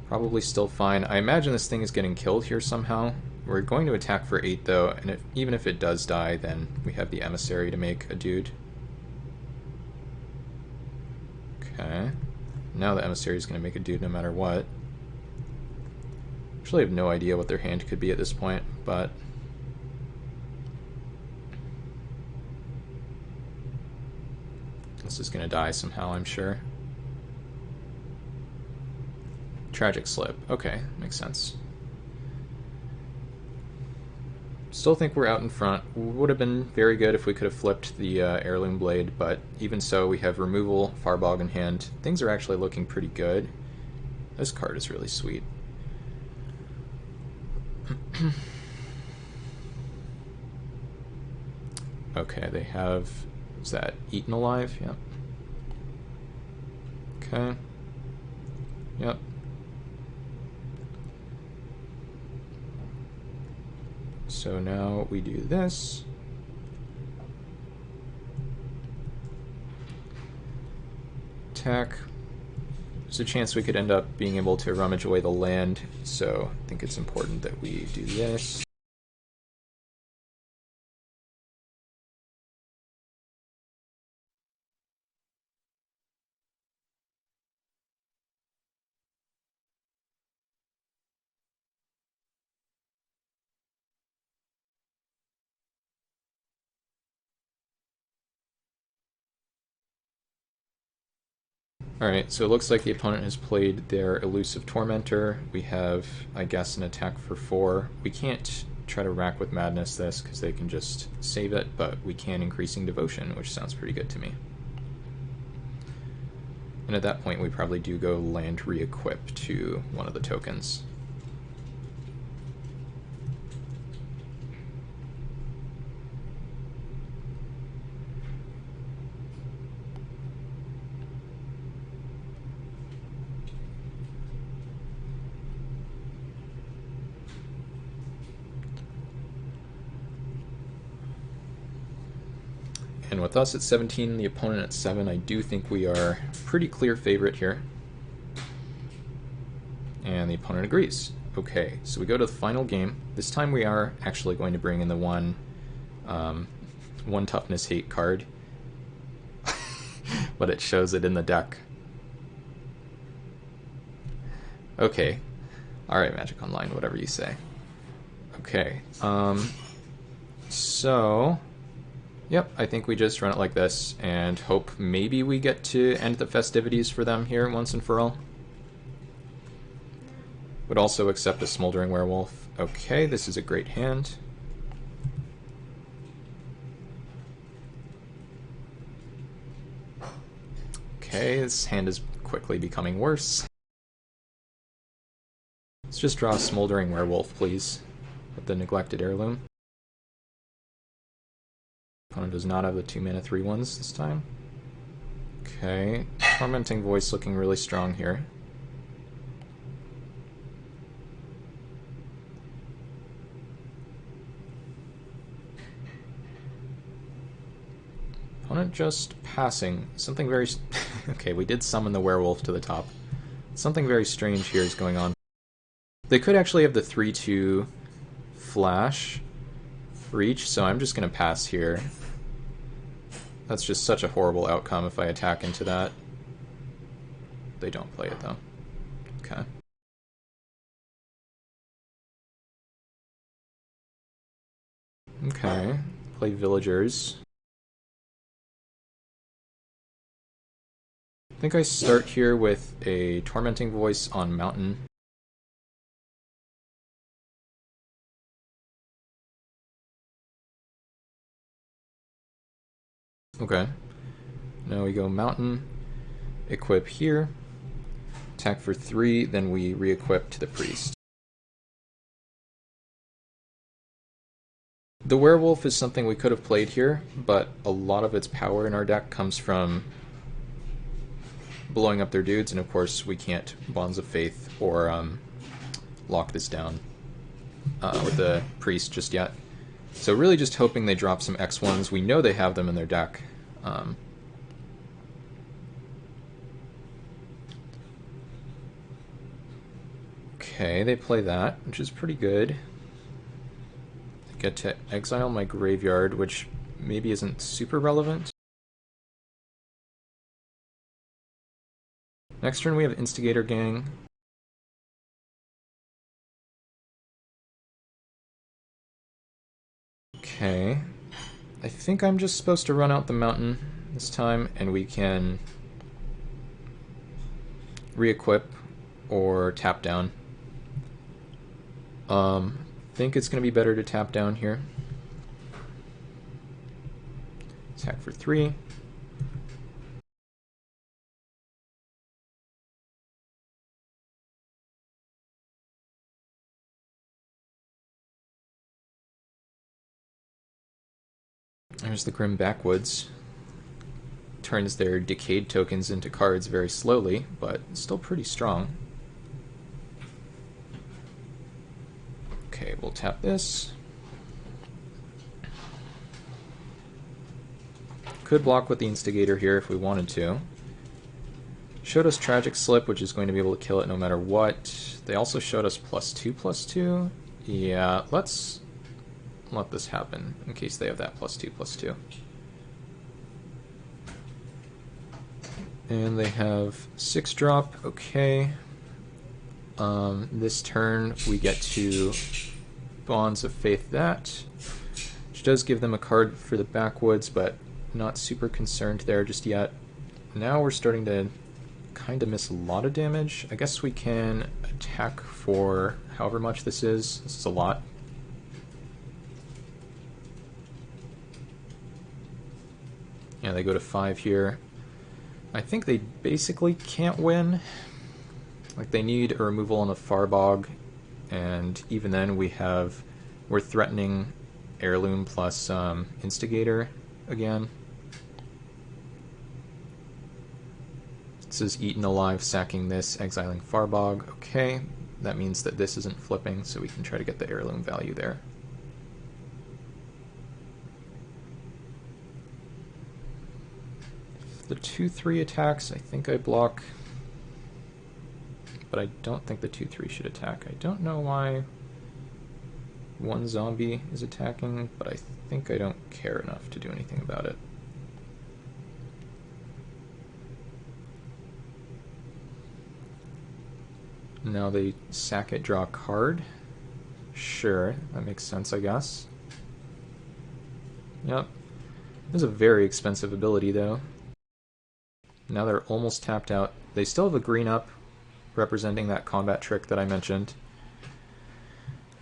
Probably still fine. I imagine this thing is getting killed here somehow. We're going to attack for 8 though, and even if it does die, then we have the Emissary to make a dude. Okay. Now the Emissary is going to make a dude no matter what. Actually, I have no idea what their hand could be at this point, but... This is going to die somehow, I'm sure. Tragic Slip. Okay, makes sense. Still think we're out in front. Would have been very good if we could have flipped the Heirloom Blade, but even so, we have removal, Farbog in hand. Things are actually looking pretty good. This card is really sweet. Okay, they have... is that Eaten Alive? Yep. Okay. Yep. So now we do this. Attack. There's a chance we could end up being able to rummage away the land, so I think it's important that we do this. Alright, so it looks like the opponent has played their Elusive Tormentor. We have, I guess, an attack for 4. We can't try to rack with Madness this, because they can just save it, but we can Increasing Devotion, which sounds pretty good to me. And at that point we probably do go land re-equip to one of the tokens. And with us at 17, the opponent at 7, I do think we are pretty clear favorite here. And the opponent agrees. Okay, so we go to the final game. This time we are actually going to bring in the one toughness hate card. But it shows it in the deck. Okay. Alright, Magic Online, whatever you say. Okay. So... yep, I think we just run it like this and hope maybe we get to end the festivities for them here once and for all. Would also accept a Smoldering Werewolf. Okay, this is a great hand. Okay, this hand is quickly becoming worse. Let's just draw a Smoldering Werewolf, please, with the Neglected Heirloom. Opponent does not have the 2-mana 3/1s this time. Okay, Tormenting Voice looking really strong here. Opponent just passing. Something very... okay, we did summon the werewolf to the top. Something very strange here is going on. They could actually have the 3/2 flash for each, so I'm just going to pass here. That's just such a horrible outcome if I attack into that. They don't play it, though. Okay. Okay. Play Villagers. I think I start here with a Tormenting Voice on Mountain. Okay. Now we go Mountain, equip here, attack for 3, then we re-equip to the Priest. The Werewolf is something we could have played here, but a lot of its power in our deck comes from blowing up their dudes, and of course we can't Bonds of Faith or lock this down with the Priest just yet. So really just hoping they drop some X1s. We know they have them in their deck. Okay, they play that, which is pretty good. I get to exile my graveyard, which maybe isn't super relevant. Next turn we have Instigator Gang. Okay. I think I'm just supposed to run out the mountain this time, and we can re-equip or tap down. Think it's going to be better to tap down here. attack for 3. There's the Grim Backwoods. Turns their decayed tokens into cards very slowly, but still pretty strong. Okay, we'll tap this. Could block with the Instigator here if we wanted to. Showed us Tragic Slip, which is going to be able to kill it no matter what. They also showed us +2/+2. Yeah, let's let this happen in case they have that +2/+2. And they have 6-drop. Okay. This turn we get to Bonds of Faith that, which does give them a card for the backwoods, but not super concerned there just yet. Now we're starting to kind of miss a lot of damage. I guess we can attack for however much this is. This is a lot. Yeah, they go to 5 here. I think they basically can't win. Like, they need a removal on the Farbog, and even then we're threatening Heirloom plus Instigator again. This is Eaten Alive, sacking this, exiling Farbog. Okay, that means that this isn't flipping, so we can try to get the Heirloom value there. The 2/3 attacks, I think I block, but I don't think the 2/3 should attack. I don't know why one zombie is attacking, but I think I don't care enough to do anything about it. Now they sack it, draw a card. Sure, that makes sense, I guess. Yep. This is a very expensive ability, though. Now they're almost tapped out. They still have a green up, representing that combat trick that I mentioned.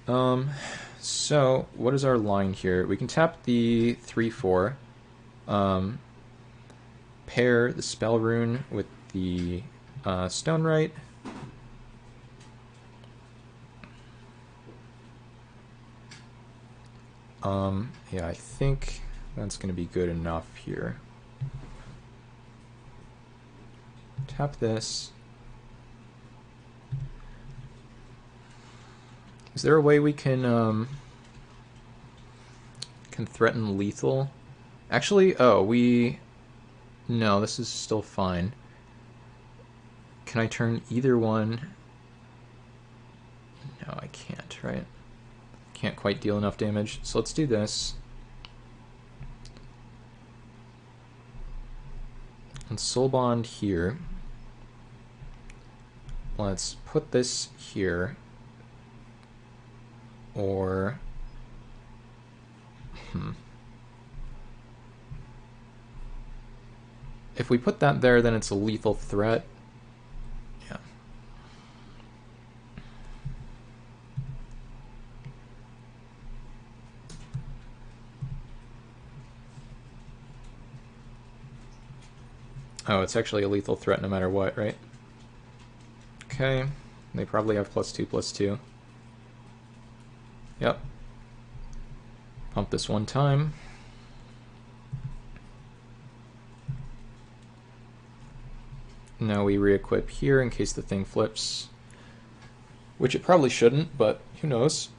So, what is our line here? We can tap the 3/4, pair the Spell Rune with the Stone Right. Yeah, I think that's going to be good enough here. Tap this. Is there a way we can threaten lethal? Actually, no, this is still fine. Can I turn either one? No, I can't, right? Can't quite deal enough damage, so let's do this. And Soul Bond here. Let's put this here. Or... If we put that there, then it's a lethal threat. Yeah. Oh, it's actually a lethal threat no matter what, right? Okay. They probably have +2/+2. Yep. Pump this one time. Now we re-equip here in case the thing flips. Which it probably shouldn't, but who knows.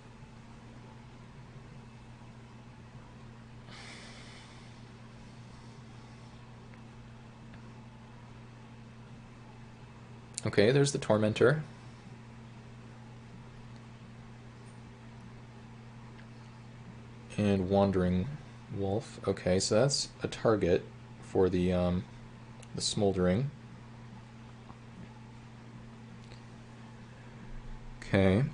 Okay, there's the Tormentor. And Wandering Wolf. Okay, so that's a target for the Smoldering. Okay.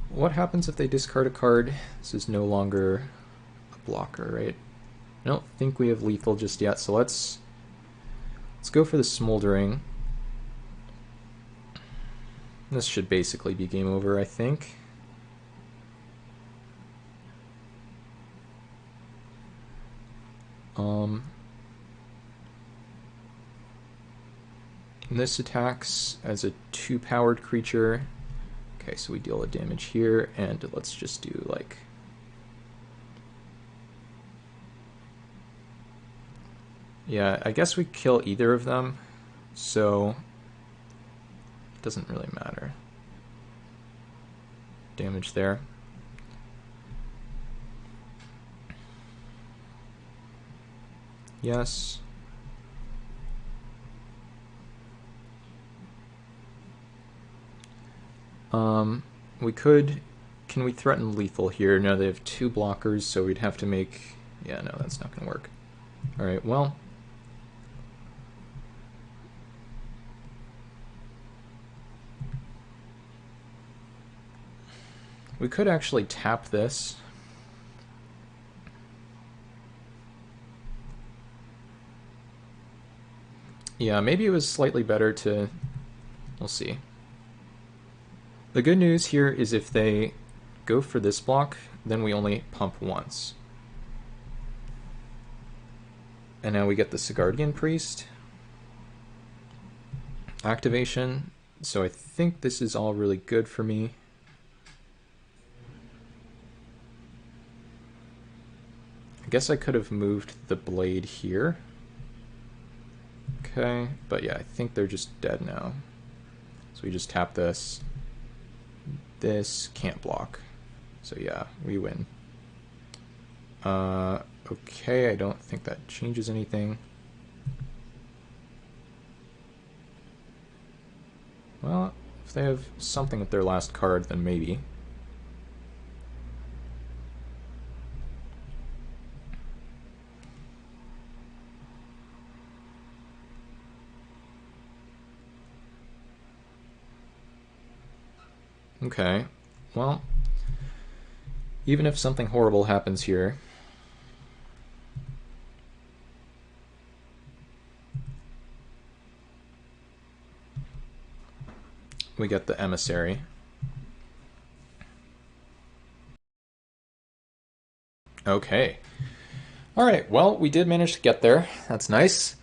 What happens if they discard a card? This is no longer a blocker, right? I don't think we have lethal just yet, so let's go for the Smoldering. This should basically be game over, I think. And this attacks as a 2-powered creature. Okay, so we deal the damage here, and let's just do like... Yeah, I guess we kill either of them, so it doesn't really matter. Damage there. Yes. We could... Can we threaten lethal here? No, they have 2 blockers, so we'd have to make... Yeah, no, that's not going to work. Alright, well... We could actually tap this. Yeah, maybe it was slightly better to... We'll see. The good news here is if they go for this block, then we only pump once. And now we get the Sigardian Priest activation, so I think this is all really good for me. I guess I could have moved the blade here. Okay, but yeah, I think they're just dead now. So we just tap this. This can't block. So yeah, we win. Okay, I don't think that changes anything. Well, if they have something with their last card, then maybe. Okay, well, even if something horrible happens here, we get the Emissary. Okay. Alright, well, we did manage to get there. That's nice.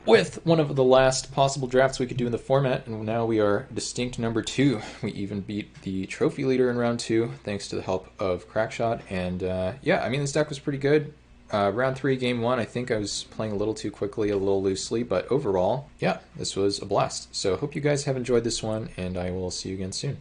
With one of the last possible drafts we could do in the format, and now we are distinct number 2. We even beat the trophy leader in round 2, thanks to the help of Crackshot, and yeah, I mean, this deck was pretty good. Round 3, game 1, I think I was playing a little too quickly, a little loosely, but overall, yeah, this was a blast. So hope you guys have enjoyed this one, and I will see you again soon.